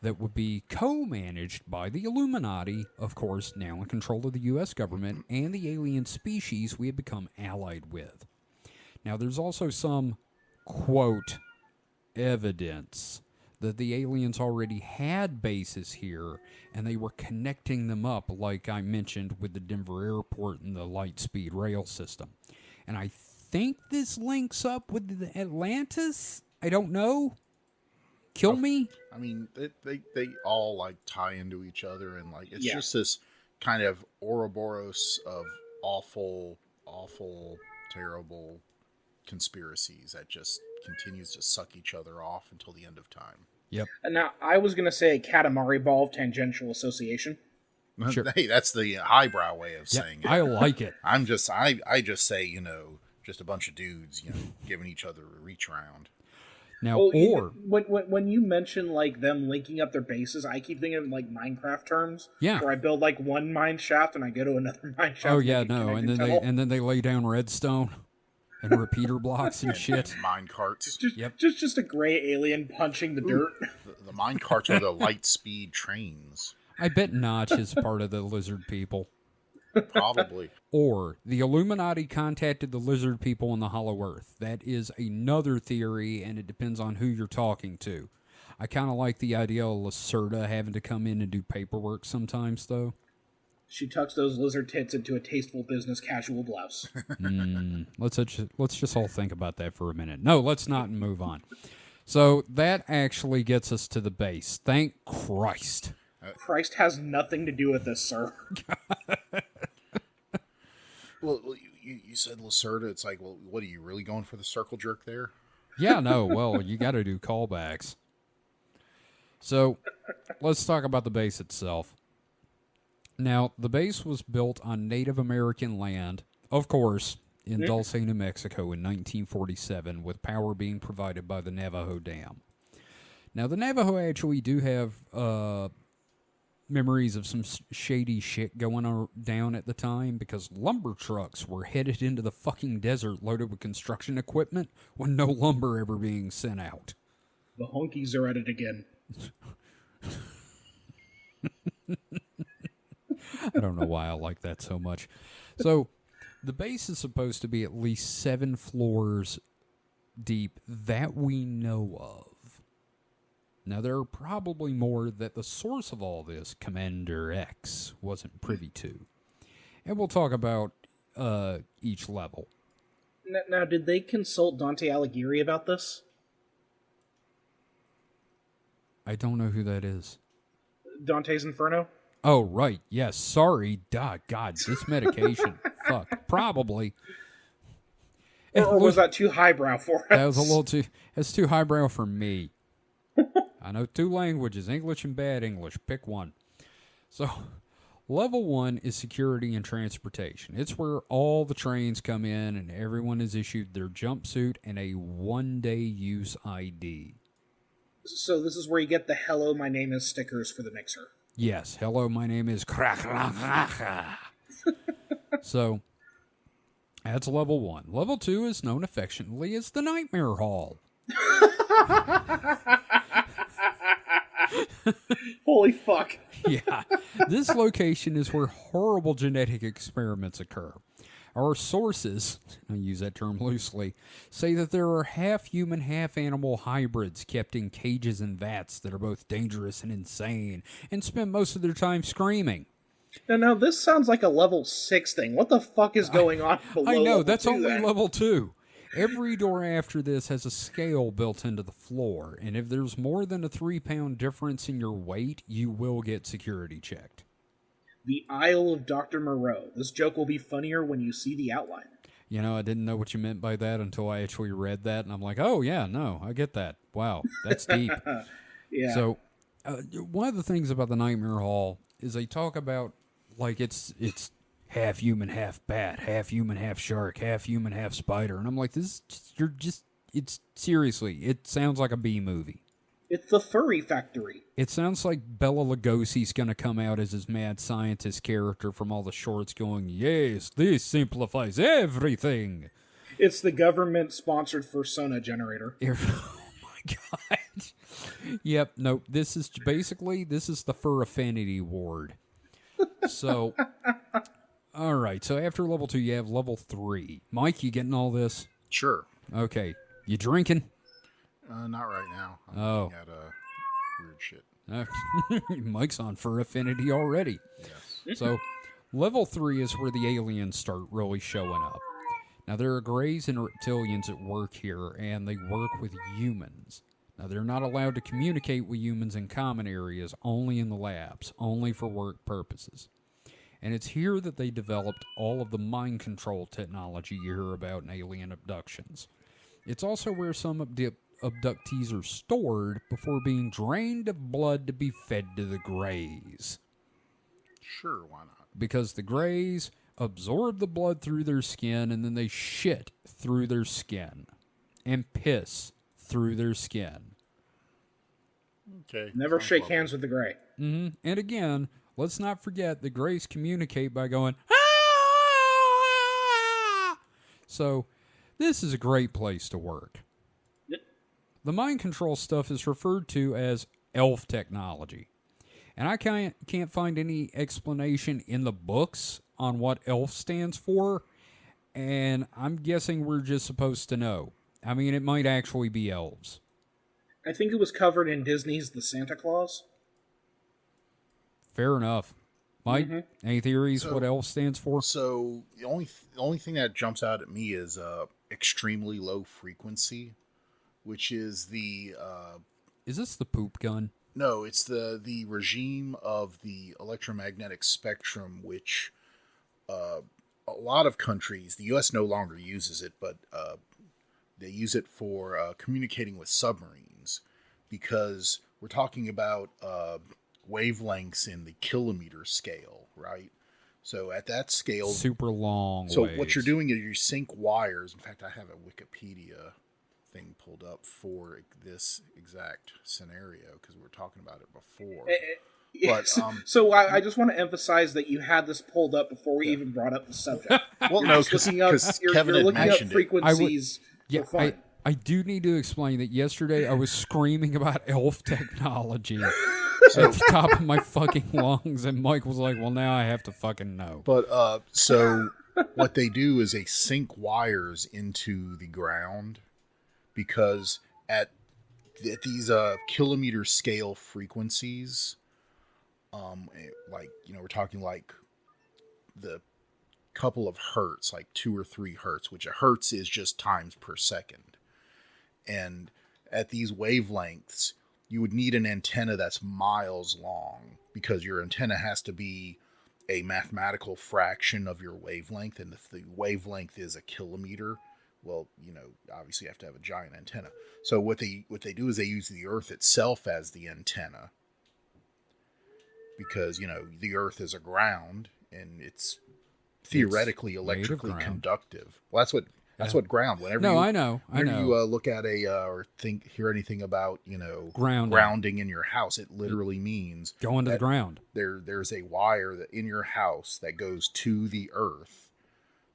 that would be co-managed by the Illuminati, of course, now in control of the U.S. government, and the alien species we had become allied with. Now, there's also some, quote, evidence that the aliens already had bases here, and they were connecting them up, like I mentioned, with the Denver airport and the light-speed rail system. And I think this links up with the Atlantis? I don't know. Kill me? I mean, they all, like, tie into each other, and, like, it's just this kind of Ouroboros of awful, terrible conspiracies that just continues to suck each other off until the end of time. Yep. And now, I was going to say a Katamari ball of tangential association. Sure. Hey, that's the highbrow way of saying it. I like it. I just say, just a bunch of dudes, giving each other a reach around. Now, when you mention like them linking up their bases, I keep thinking of like Minecraft terms. Yeah. Where I build like one mine shaft and I go to another mine shaft. Oh yeah, no, and then they lay down redstone and repeater blocks and shit. And mine carts. Just a gray alien punching the dirt. The mine carts are the light speed trains. I bet Notch is part of the lizard people. Probably. Or the Illuminati contacted the lizard people on the Hollow Earth. That is another theory, and it depends on who you're talking to. I kind of like the idea of Lacerda having to come in and do paperwork sometimes, though. She tucks those lizard tits into a tasteful business casual blouse. Let's just all think about that for a minute. No, let's not and move on. So that actually gets us to the base. Thank Christ. Christ has nothing to do with this, sir. Well, you said Lacerda. It's like, well, what are you really going for the circle jerk there? Yeah, no. Well, you got to do callbacks. So let's talk about the base itself. Now, the base was built on Native American land, of course, in Dulce, New Mexico in 1947, with power being provided by the Navajo Dam. Now, the Navajo actually do have memories of some shady shit going down at the time, because lumber trucks were headed into the fucking desert loaded with construction equipment with no lumber ever being sent out. The honkies are at it again. I don't know why I like that so much. So, the base is supposed to be at least 7 floors deep that we know of. Now, there are probably more that the source of all this, Commander X, wasn't privy to. And we'll talk about each level. Now, did they consult Dante Alighieri about this? I don't know who that is. Dante's Inferno? Oh, right. Yes. Sorry. Duh, God, this medication. Fuck. Probably. Or was that too highbrow for us? That was a little too... That's too highbrow for me. I know 2 languages, English and bad English. Pick one. So, level 1 is security and transportation. It's where all the trains come in and everyone is issued their jumpsuit and a 1-day use ID. So this is where you get the "Hello, my name is" stickers for the mixer. Yes. Hello, my name is... So, that's level 1. Level 2 is known affectionately as the Nightmare Hall. Holy fuck. Yeah. This location is where horrible genetic experiments occur. Our sources, I use that term loosely, say that there are half-human, half-animal hybrids kept in cages and vats that are both dangerous and insane, and spend most of their time screaming. Now this sounds like a level 6 thing. What the fuck is going on below? I know, that's 2 only then? level 2. Every door after this has a scale built into the floor, and if there's more than a 3-pound difference in your weight, you will get security checked. The Isle of Dr. Moreau. This joke will be funnier when you see the outline. You know, I didn't know what you meant by that until I actually read that, and I'm like, oh, yeah, no, I get that. Wow, that's deep. Yeah. So, one of the things about the Nightmare Hall is they talk about, like, it's half human, half bat, half human, half shark, half human, half spider. And I'm like, it's seriously, it sounds like a B movie. It's the Furry Factory. It sounds like Bela Lugosi's going to come out as his mad scientist character from all the shorts going, yes, this simplifies everything. It's the government-sponsored Fursona generator. Oh my God. Yep, nope, this is the Fur Affinity Ward. So, all right, so after level 2, you have level 3. Mike, you getting all this? Sure. Okay. You drinking? Not right now. I'm looking at weird shit. Mike's on Fur Affinity already. Yes. So, level 3 is where the aliens start really showing up. Now, there are Greys and reptilians at work here, and they work with humans. Now, they're not allowed to communicate with humans in common areas, only in the labs, only for work purposes. And it's here that they developed all of the mind control technology you hear about in alien abductions. It's also where some abductees are stored before being drained of blood to be fed to the Greys. Sure, why not? Because the Greys absorb the blood through their skin, and then they shit through their skin. And piss through their skin. Okay. Never shake hands with the Grey. Mm-hmm. And again, let's not forget the Greys communicate by going, ah! So, this is a great place to work. Yep. The mind control stuff is referred to as elf technology. And I can't find any explanation in the books on what elf stands for, and I'm guessing we're just supposed to know. I mean, it might actually be elves. I think it was covered in Disney's The Santa Claus. Fair enough. Mike, any theories what elf stands for? So the only thing that jumps out at me is extremely low frequency, which is the Is this the poop gun? No, it's the regime of the electromagnetic spectrum, which a lot of countries, the U.S. no longer uses it, but they use it for communicating with submarines, because we're talking about wavelengths in the kilometer scale, right? So at that scale, super long. So waves. what you're doing is you sync wires. In fact, I have a Wikipedia thing pulled up for this exact scenario because we were talking about it before. But so I just want to emphasize that you had this pulled up before we even brought up the subject. Well, no, because Kevin had mentioned frequencies. I do need to explain that yesterday I was screaming about elf technology at the top of my fucking lungs, and Mike was like, well, now I have to fucking know. But, so what they do is they sync wires into the ground because at these kilometer scale frequencies, we're talking like the couple of hertz, like 2 or 3 hertz, which a hertz is just times per second. And at these wavelengths, you would need an antenna that's miles long because your antenna has to be a mathematical fraction of your wavelength. And if the wavelength is a kilometer, well, obviously you have to have a giant antenna. So what they do is they use the Earth itself as the antenna because, the Earth is a ground and it's theoretically electrically conductive. Well, that's what ground. Whenever I know. you look at or hear anything about grounding in your house, it literally means going to the ground. There's a wire that in your house that goes to the Earth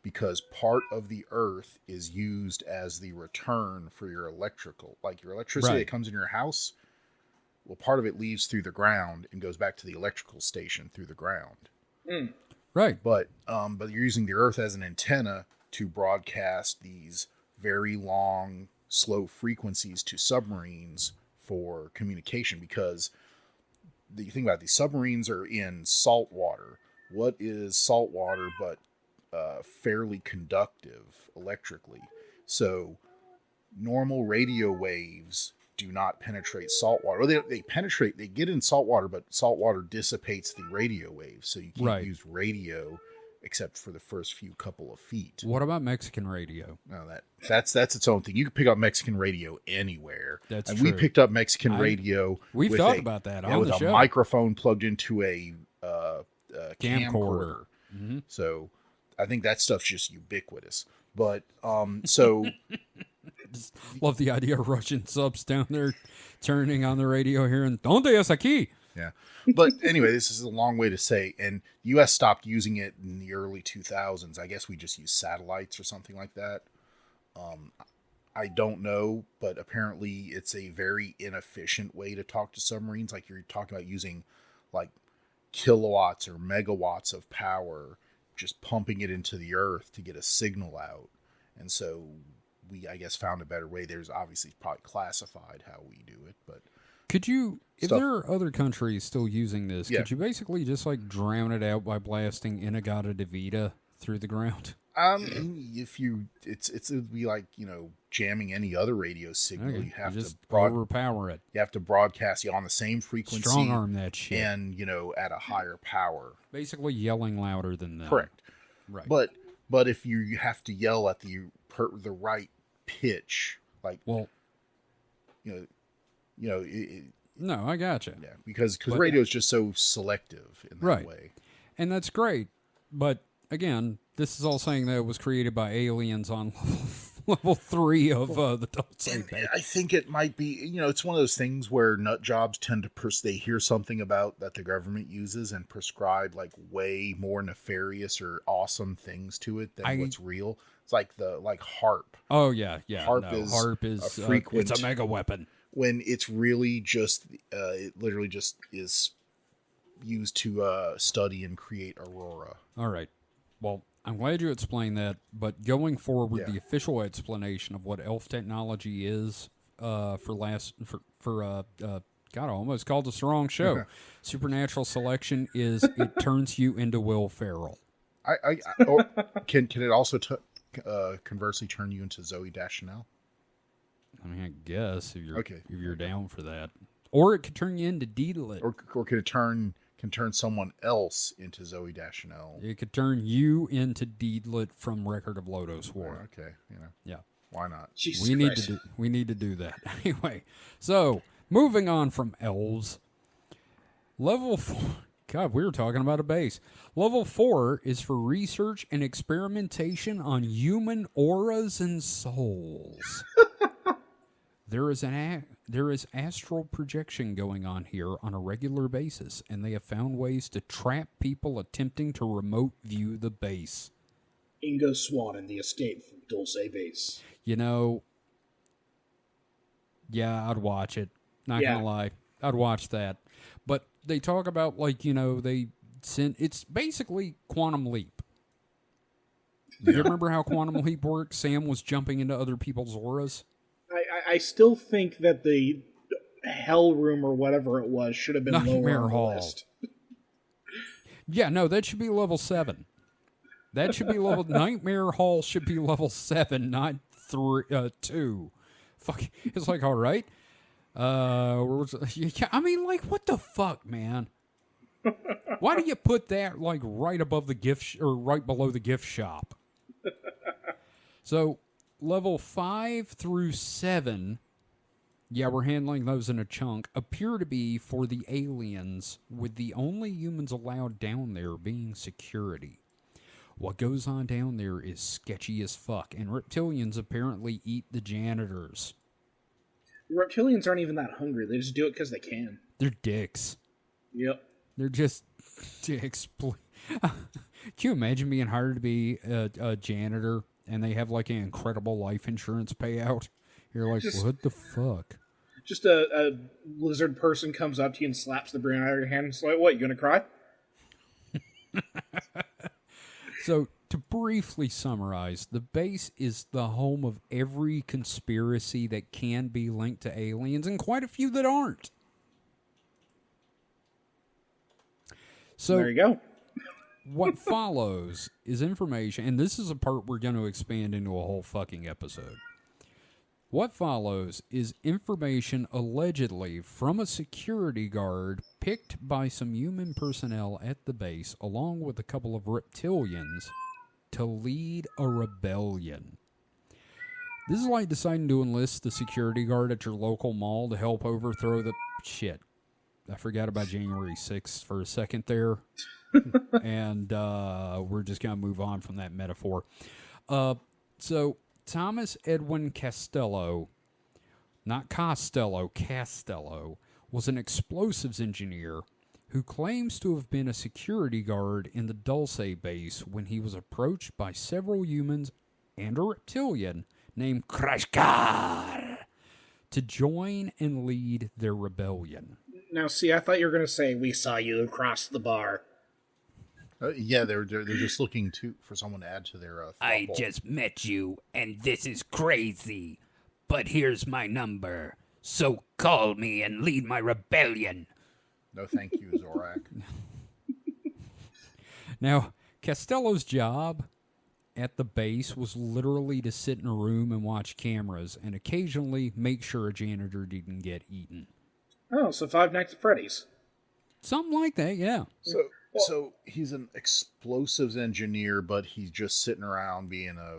because part of the Earth is used as the return for your electrical, like your electricity that comes in your house. Well, part of it leaves through the ground and goes back to the electrical station through the ground. Mm. Right, but you're using the Earth as an antenna to broadcast these very long, slow frequencies to submarines for communication because the thing about these submarines are in salt water. What is salt water but fairly conductive electrically? So normal radio waves do not penetrate salt water. Well, they penetrate, they get in salt water, but salt water dissipates the radio waves. So you can't use radio except for the first few couple of feet. What about Mexican radio? No, that's its own thing. You can pick up Mexican radio anywhere. That's and true. We picked up Mexican radio. We've talked about that on with the show. A microphone plugged into a camcorder. Mm-hmm. So I think that stuff's just ubiquitous. But so just love the idea of Russian subs down there turning on the radio here and "Donde es aquí?" Yeah. But anyway, this is a long way to say, and the U.S. stopped using it in the early 2000s. I guess we just used satellites or something like that. I don't know, but apparently it's a very inefficient way to talk to submarines. Like you're talking about using like kilowatts or megawatts of power, just pumping it into the Earth to get a signal out. And so we, I guess, found a better way. There's obviously probably classified how we do it, but... Could you, if there are other countries still using this, could you basically just like drown it out by blasting Inagata de Vida through the ground? If you, it would be like, jamming any other radio signal. Okay. You have to overpower it. You have to broadcast on the same frequency. Strong arm that shit. And, at a higher power. Basically yelling louder than them. Correct. Right. But if you have to yell at the right pitch, like, well, no, I gotcha. Yeah, because radio is just so selective in that way. And that's great. But again, this is all saying that it was created by aliens on level 3 of the Dulce Base. I think it might be, it's one of those things where nut jobs tend to they hear something about that the government uses and prescribe like way more nefarious or awesome things to it than what's real. It's like HARP. Oh yeah. HARP is a frequent. It's a mega weapon. When it's really just, it literally just is used to study and create aurora. All right. Well, I'm glad you explained that, but going forward with the official explanation of what elf technology is God, I almost called this the wrong show. Supernatural selection is it turns you into Will Ferrell. Can it also conversely turn you into Zooey Deschanel? I mean, I guess if you're down for that, or it could turn you into Deedlit, or could it turn someone else into Zooey Deschanel? It could turn you into Deedlit from Record of Lodoss War. Okay, yeah, why not? Jesus we need to do that anyway. So moving on from elves, Level 4. God, we were talking about a base. Level 4 is for research and experimentation on human auras and souls. There is astral projection going on here on a regular basis, and they have found ways to trap people attempting to remote view the base. Ingo Swan and the Escape from Dulce Base. You know, yeah, I'd watch it. Not gonna lie, I'd watch that. But they talk about, like, you know, it's basically Quantum Leap. You remember how Quantum Leap works? Sam was jumping into other people's auras. I still think that the Hell Room or whatever it was should have been Nightmare lower on the Hall. list. Yeah, no, that should be level 7. That should be level... Nightmare Hall should be level 7, not 2. Fuck, it's like, all right. I mean, like, what the fuck, man? Why do you put that, like, right above the gift... or right below the gift shop? So... Level 5 through 7, yeah, we're handling those in a chunk, appear to be for the aliens, with the only humans allowed down there being security. What goes on down there is sketchy as fuck, and reptilians apparently eat the janitors. Reptilians aren't even that hungry, they just do it because they can. They're dicks. Yep. They're just dicks. Can you imagine being hired to be a janitor? And they have, like, an incredible life insurance payout. You're like, what the fuck? Just a lizard person comes up to you and slaps the brain out of your hand and is like, what, you gonna cry? So, to briefly summarize, the base is the home of every conspiracy that can be linked to aliens, and quite a few that aren't. So there you go. What follows is information, and this is a part we're going to expand into a whole fucking episode. What follows is information allegedly from a security guard picked by some human personnel at the base, along with a couple of reptilians, to lead a rebellion. This is like deciding to enlist the security guard at your local mall to help overthrow the... Shit. I forgot about January 6th for a second there. And we're just going to move on from that metaphor. So, Thomas Edwin Castello, not Costello, Castello, was an explosives engineer who claims to have been a security guard in the Dulce base when he was approached by several humans and a reptilian named Krashkar to join and lead their rebellion. Now, see, I thought you were going to say, we saw you across the bar. Yeah, they're just looking for someone to add to their I just met you, and this is crazy. But here's my number, so call me and lead my rebellion. No thank you, Zorak. Now, Castello's job at the base was literally to sit in a room and watch cameras and occasionally make sure a janitor didn't get eaten. Oh, so Five Nights at Freddy's. Something like that, yeah. So he's an explosives engineer, but he's just sitting around being a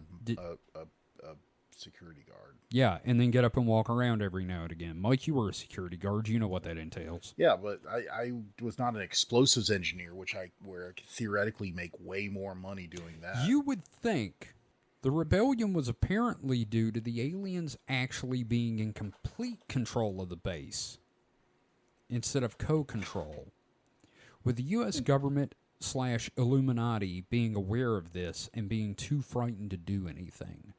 security guard. Yeah, and then get up and walk around every now and again. Mike, you were a security guard. You know what that entails. Yeah, but I was not an explosives engineer, where I could theoretically make way more money doing that. You would think the rebellion was apparently due to the aliens actually being in complete control of the base instead of co-control. With the U.S. government / Illuminati being aware of this and being too frightened to do anything.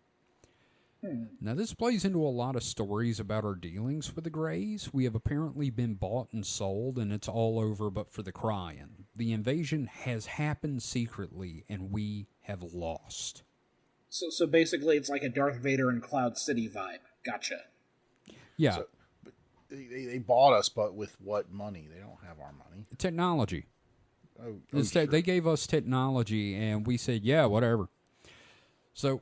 Now, this plays into a lot of stories about our dealings with the Greys. We have apparently been bought and sold, and it's all over but for the crying. The invasion has happened secretly, and we have lost. So basically, it's like a Darth Vader and Cloud City vibe. Gotcha. Yeah. So, they bought us, but with what money? They don't have our money. Technology. Sure. They gave us technology, and we said, yeah, whatever. So,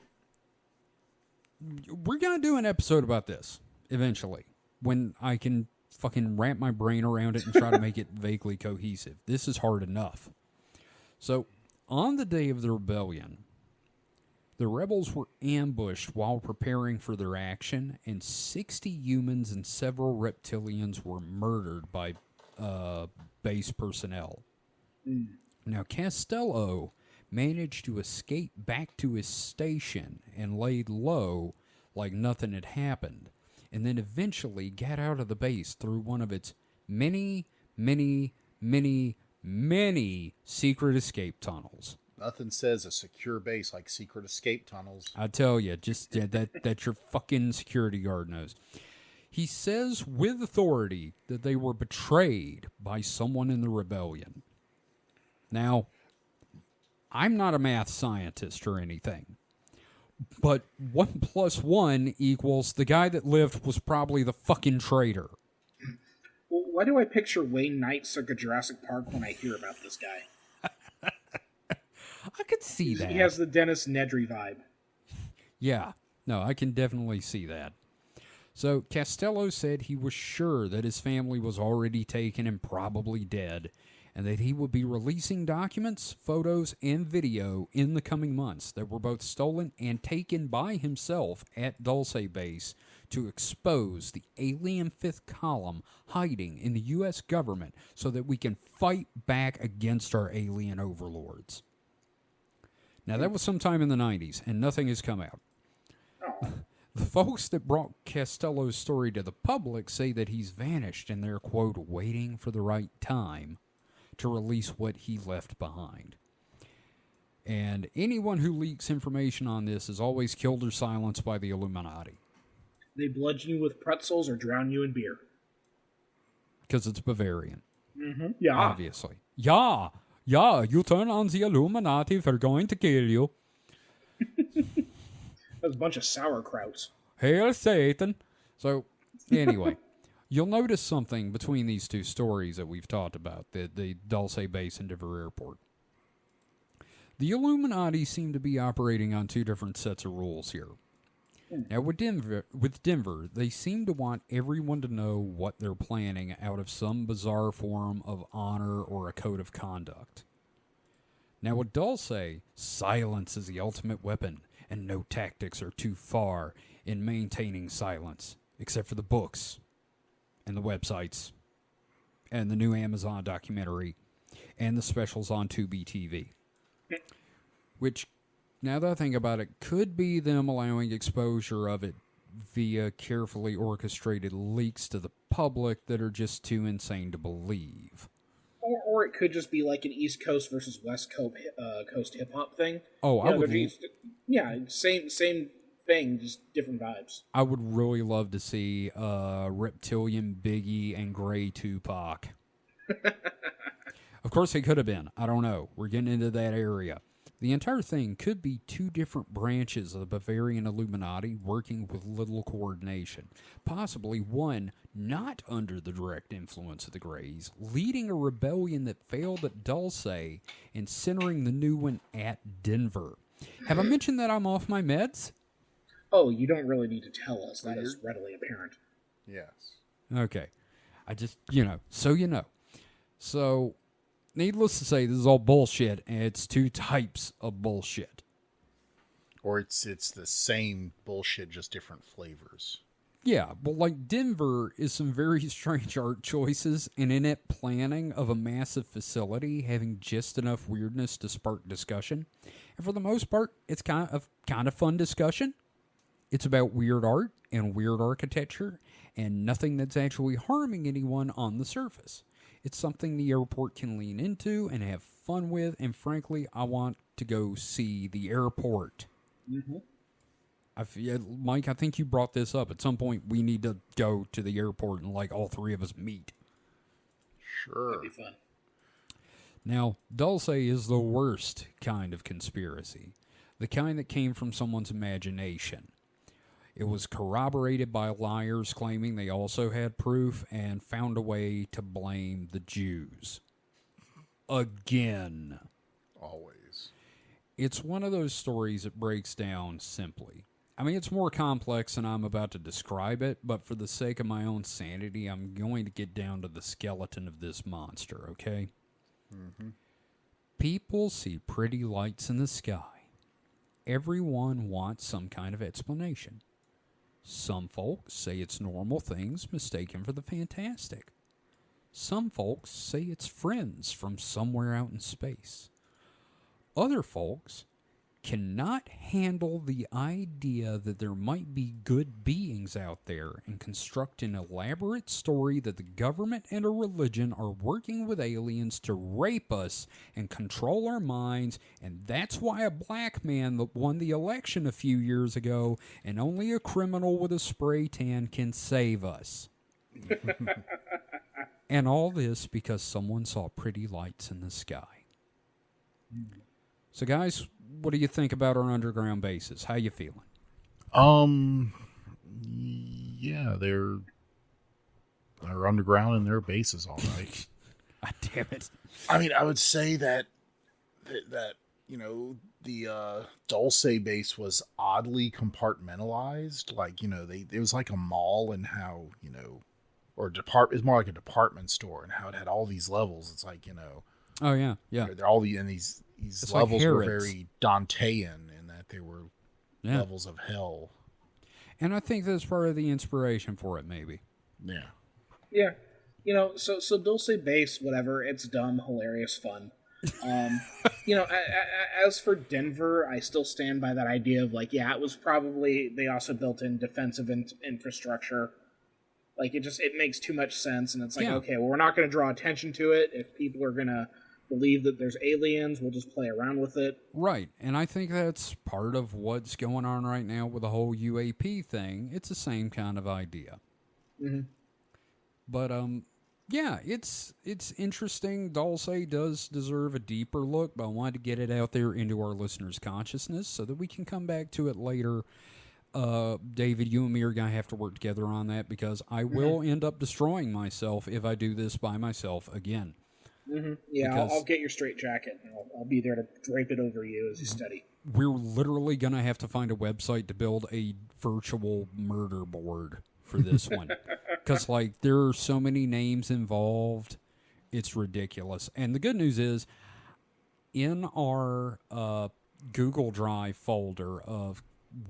we're going to do an episode about this, eventually, when I can fucking wrap my brain around it and try to make it vaguely cohesive. This is hard enough. So, on the day of the rebellion, the rebels were ambushed while preparing for their action, and 60 humans and several reptilians were murdered by base personnel. Now, Costello managed to escape back to his station and laid low like nothing had happened, and then eventually got out of the base through one of its many, many, many, many secret escape tunnels. Nothing says a secure base like secret escape tunnels. I tell you, just that your fucking security guard knows. He says with authority that they were betrayed by someone in the rebellion. Now, I'm not a math scientist or anything, but 1 + 1 equals the guy that lived was probably the fucking traitor. Well, why do I picture Wayne Knight circa Jurassic Park when I hear about this guy? I could see that. He has the Dennis Nedry vibe. Yeah, no, I can definitely see that. So Costello said he was sure that his family was already taken and probably dead, and that he would be releasing documents, photos, and video in the coming months that were both stolen and taken by himself at Dulce Base to expose the alien fifth column hiding in the U.S. government so that we can fight back against our alien overlords. Now, that was sometime in the 90s, and nothing has come out. The folks that brought Costello's story to the public say that he's vanished, and they're, quote, waiting for the right time to release what he left behind. And anyone who leaks information on this is always killed or silenced by the Illuminati. They bludgeon you with pretzels or drown you in beer. Because it's Bavarian. Mm-hmm. Yeah. Obviously. Yeah, you turn on the Illuminati, they're going to kill you. That's a bunch of sauerkrauts. Hail Satan. So, anyway, you'll notice something between these two stories that we've talked about, the Dulce Base and Denver Airport. The Illuminati seem to be operating on two different sets of rules here. Now, with Denver, they seem to want everyone to know what they're planning out of some bizarre form of honor or a code of conduct. Now, with Dulce, silence is the ultimate weapon, and no tactics are too far in maintaining silence, except for the books, and the websites, and the new Amazon documentary, and the specials on Tubi TV. Which, now that I think about it, could be them allowing exposure of it via carefully orchestrated leaks to the public that are just too insane to believe. Or it could just be like an East Coast versus West Coast hip-hop thing. Oh, I would... Yeah, same thing, just different vibes. I would really love to see Reptilian Biggie and Gray Tupac. Of course, they could have been. I don't know. We're getting into that area. The entire thing could be two different branches of the Bavarian Illuminati working with little coordination. Possibly one not under the direct influence of the Greys, leading a rebellion that failed at Dulce and centering the new one at Denver. Have I mentioned that I'm off my meds? Oh, you don't really need to tell us. That is readily apparent. Yes. Okay. I just, so you know. So... needless to say, this is all bullshit, and it's two types of bullshit. Or it's the same bullshit, just different flavors. Yeah, but like Denver is some very strange art choices and inept planning of a massive facility having just enough weirdness to spark discussion. And for the most part, it's kind of fun discussion. It's about weird art and weird architecture and nothing that's actually harming anyone on the surface. It's something the airport can lean into and have fun with, and frankly, I want to go see the airport. Mm-hmm. Mike, I think you brought this up. At some point, we need to go to the airport and, all three of us meet. Sure. That'd be fun. Now, Dulce is the worst kind of conspiracy. The kind that came from someone's imagination. It was corroborated by liars claiming they also had proof and found a way to blame the Jews. Again. Always. It's one of those stories that breaks down simply. I mean, it's more complex than I'm about to describe it, but for the sake of my own sanity, I'm going to get down to the skeleton of this monster, okay? Mm-hmm. People see pretty lights in the sky. Everyone wants some kind of explanation. Some folks say it's normal things mistaken for the fantastic. Some folks say it's friends from somewhere out in space. Other folks cannot handle the idea that there might be good beings out there and construct an elaborate story that the government and a religion are working with aliens to rape us and control our minds, and that's why a black man won the election a few years ago, and only a criminal with a spray tan can save us. And all this because someone saw pretty lights in the sky. So, guys, what do you think about our underground bases? How you feeling? Yeah, they're underground and their bases, all right. God damn it! I mean, I would say that you know, the Dulce base was oddly compartmentalized. Like, you know, it was like a mall, and how, you know, or it's more like a department store, and how it had all these levels. It's like, you know. Oh yeah, yeah. You know, they're all these it's levels like were very Dantean in that they were levels of hell. And I think that's part of the inspiration for it, maybe. Yeah. Yeah. You know, so Dulce Base, whatever, it's dumb, hilarious, fun. You know, as for Denver, I still stand by that idea of, like, yeah, it was probably, they also built in defensive infrastructure. Like, it makes too much sense, and it's like, okay, well, we're not going to draw attention to it. If people are going to believe that there's aliens, we'll just play around with it. Right, and I think that's part of what's going on right now with the whole UAP thing. It's the same kind of idea. Mm-hmm. But, yeah, it's interesting. Dulce does deserve a deeper look, but I wanted to get it out there into our listeners' consciousness so that we can come back to it later. David, you and me are going to have to work together on that, because I will end up destroying myself if I do this by myself again. Mm-hmm. Yeah, I'll get your straight jacket, and I'll be there to drape it over you as you study. We're literally going to have to find a website to build a virtual murder board for this one. Because, like, there are so many names involved, it's ridiculous. And the good news is, in our Google Drive folder of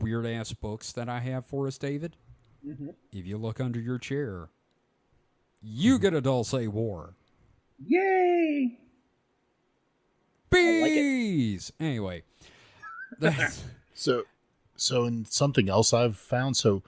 weird-ass books that I have for us, David, if you look under your chair, you get a Dulce War. Yay! Bees! Like anyway. That's... So in something else I've found, so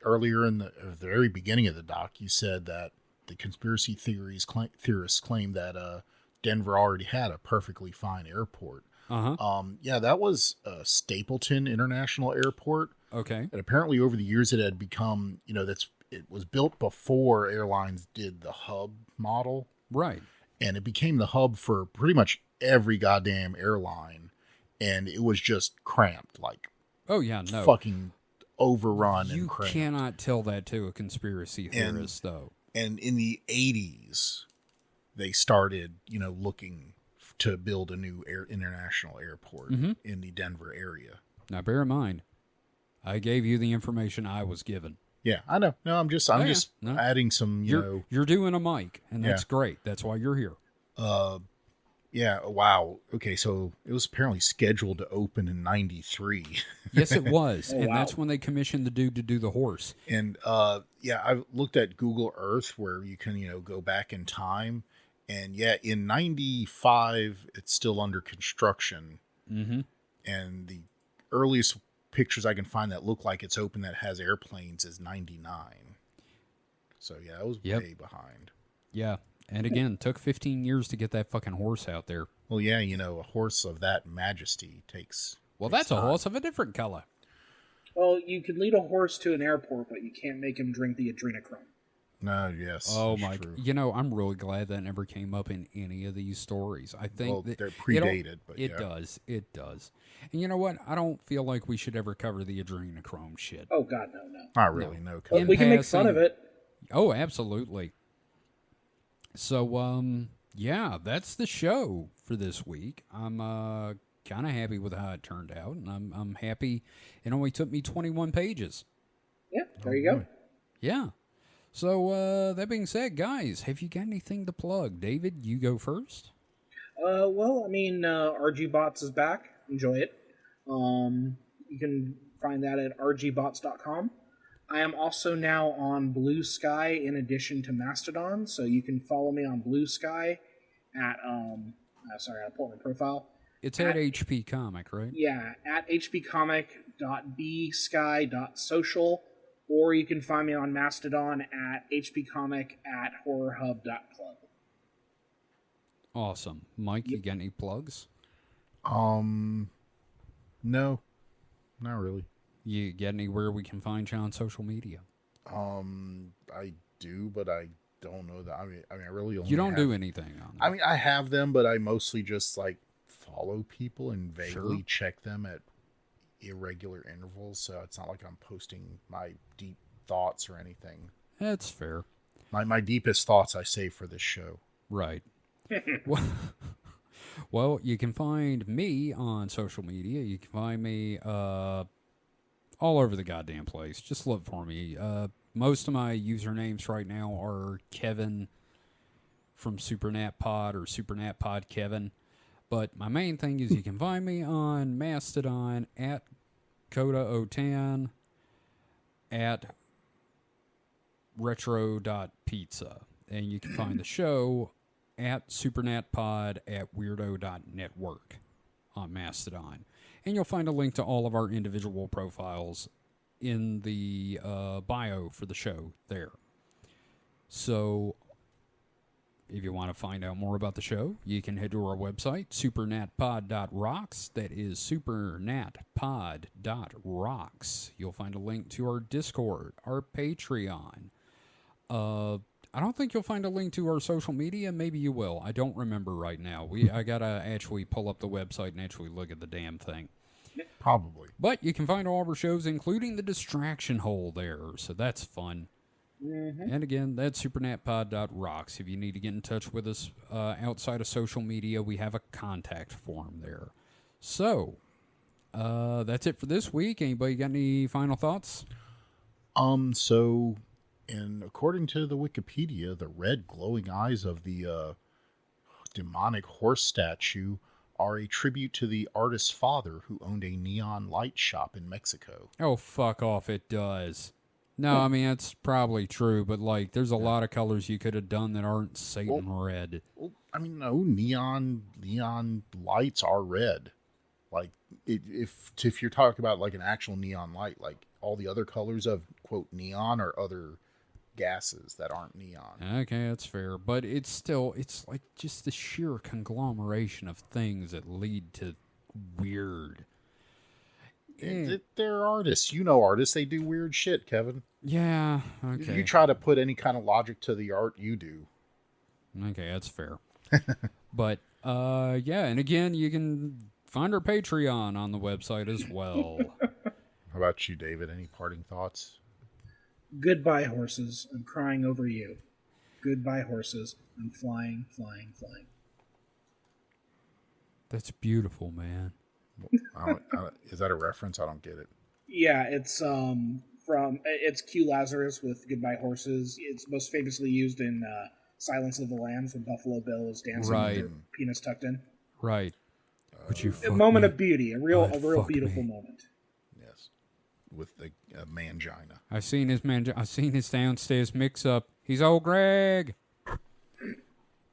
earlier in the very beginning of the doc, you said that the conspiracy theorists claim that Denver already had a perfectly fine airport. Yeah, that was Stapleton International Airport. Okay. And apparently over the years it had become, you know, it was built before airlines did the hub model. Right. And it became the hub for pretty much every goddamn airline. And it was just cramped, like, oh yeah, no, fucking overrun and cramped. You cannot tell that to a conspiracy theorist, though. And in the 80s, they started, you know, looking to build a new international airport in the Denver area. Now, bear in mind, I gave you the information I was given. Yeah, I know. No, I'm just adding some, You're doing a mic, and that's great. That's why you're here. Yeah, wow. Okay, so it was apparently scheduled to open in 93. Yes, it was. That's when they commissioned the dude to do the horse. And, I've looked at Google Earth where you can, go back in time. And, in 95, it's still under construction. Mm-hmm. And the earliest pictures I can find that look like it's open that has airplanes is 99. So, it was way behind. Yeah. And again, took 15 years to get that fucking horse out there. Well, yeah, a horse of that majesty takes... Well, that's a horse of a different color. Well, you can lead a horse to an airport, but you can't make him drink the adrenochrome. No, yes. Oh, my... True. I'm really glad that never came up in any of these stories. I think that they're predated, but it does. It does. And you know what? I don't feel like we should ever cover the adrenochrome shit. Oh, God, no. Not really, no. Well, we can make fun of it. Oh, absolutely. So, that's the show for this week. I'm kind of happy with how it turned out, and I'm happy it only took me 21 pages. Yeah, there you go. Yeah. So, that being said, guys, have you got anything to plug? David, you go first. RG Bots is back. Enjoy it. You can find that at rgbots.com. I am also now on Blue Sky in addition to Mastodon, so you can follow me on Blue Sky at sorry, I pulled my profile. It's at HP Comic, right? Yeah, at hpcomic.bsky.social, or you can find me on Mastodon at hpcomic@horrorhub.club. Awesome. Mike, you got any plugs? No, not really. You get anywhere we can find you on social media? I do, but I don't know that. I mean, I really only. You don't do anything on that. I mean, I have them, but I mostly just like follow people and vaguely check them at irregular intervals. So it's not like I'm posting my deep thoughts or anything. That's fair. My deepest thoughts I save for this show. Right. Well, you can find me on social media. You can find me all over the goddamn place. Just look for me. Most of my usernames right now are Kevin from SuperNatPod or SuperNatPod Kevin. But my main thing is you can find me on Mastodon at Coda010 at retro.pizza. And you can find the show at SuperNatPod at weirdo.network on Mastodon. And you'll find a link to all of our individual profiles in the bio for the show there. So if you want to find out more about the show, you can head to our website, supernatpod.rocks. That is supernatpod.rocks. You'll find a link to our Discord, our Patreon. I don't think you'll find a link to our social media. Maybe you will. I don't remember right now. I got to actually pull up the website and actually look at the damn thing. Probably. But you can find all of our shows, including the Distraction Hole there. So that's fun. Mm-hmm. And again, that's supernatpod.rocks. If you need to get in touch with us outside of social media, we have a contact form there. So, that's it for this week. Anybody got any final thoughts? And according to the Wikipedia, the red glowing eyes of the demonic horse statue are a tribute to the artist's father who owned a neon light shop in Mexico. Oh, fuck off, it does. No, I mean, that's probably true, but, like, there's a lot of colors you could have done that aren't Satan red. Well, I mean, no, neon lights are red. Like, if you're talking about, like, an actual neon light, like, all the other colors of, quote, neon are other gases that aren't neon. Okay, that's fair. But it's like just the sheer conglomeration of things that lead to weird. They're artists. You know artists. They do weird shit, Kevin. Yeah, okay. You try to put any kind of logic to the art, you do. Okay, that's fair. But, yeah, and again, you can find our Patreon on the website as well. How about you, David? Any parting thoughts? Goodbye, horses. I'm crying over you. Goodbye, horses. I'm flying, flying, flying. That's beautiful, man. Is that a reference? I don't get it. Yeah, it's it's Q Lazarus with Goodbye Horses. It's most famously used in Silence of the Lambs when Buffalo Bill is dancing with her penis tucked in. Right. A moment of beauty, a real beautiful moment. Yes, with the mangina. I've seen his downstairs mix up. He's old Greg.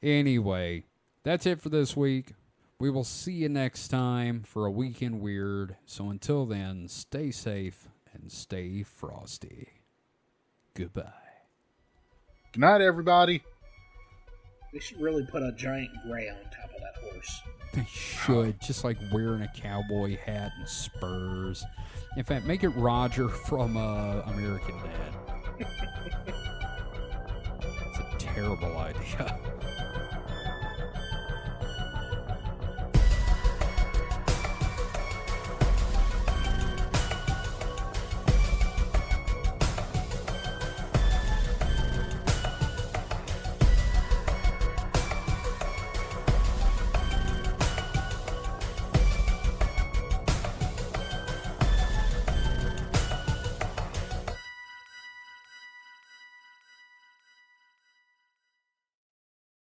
Anyway, that's it for this week. We will see you next time for a Week in Weird. So until then, stay safe and stay frosty. Goodbye. Good night, everybody. They should really put a giant gray on top of that horse. They should, just like wearing a cowboy hat and spurs. In fact, make it Roger from American Dad. It's a terrible idea.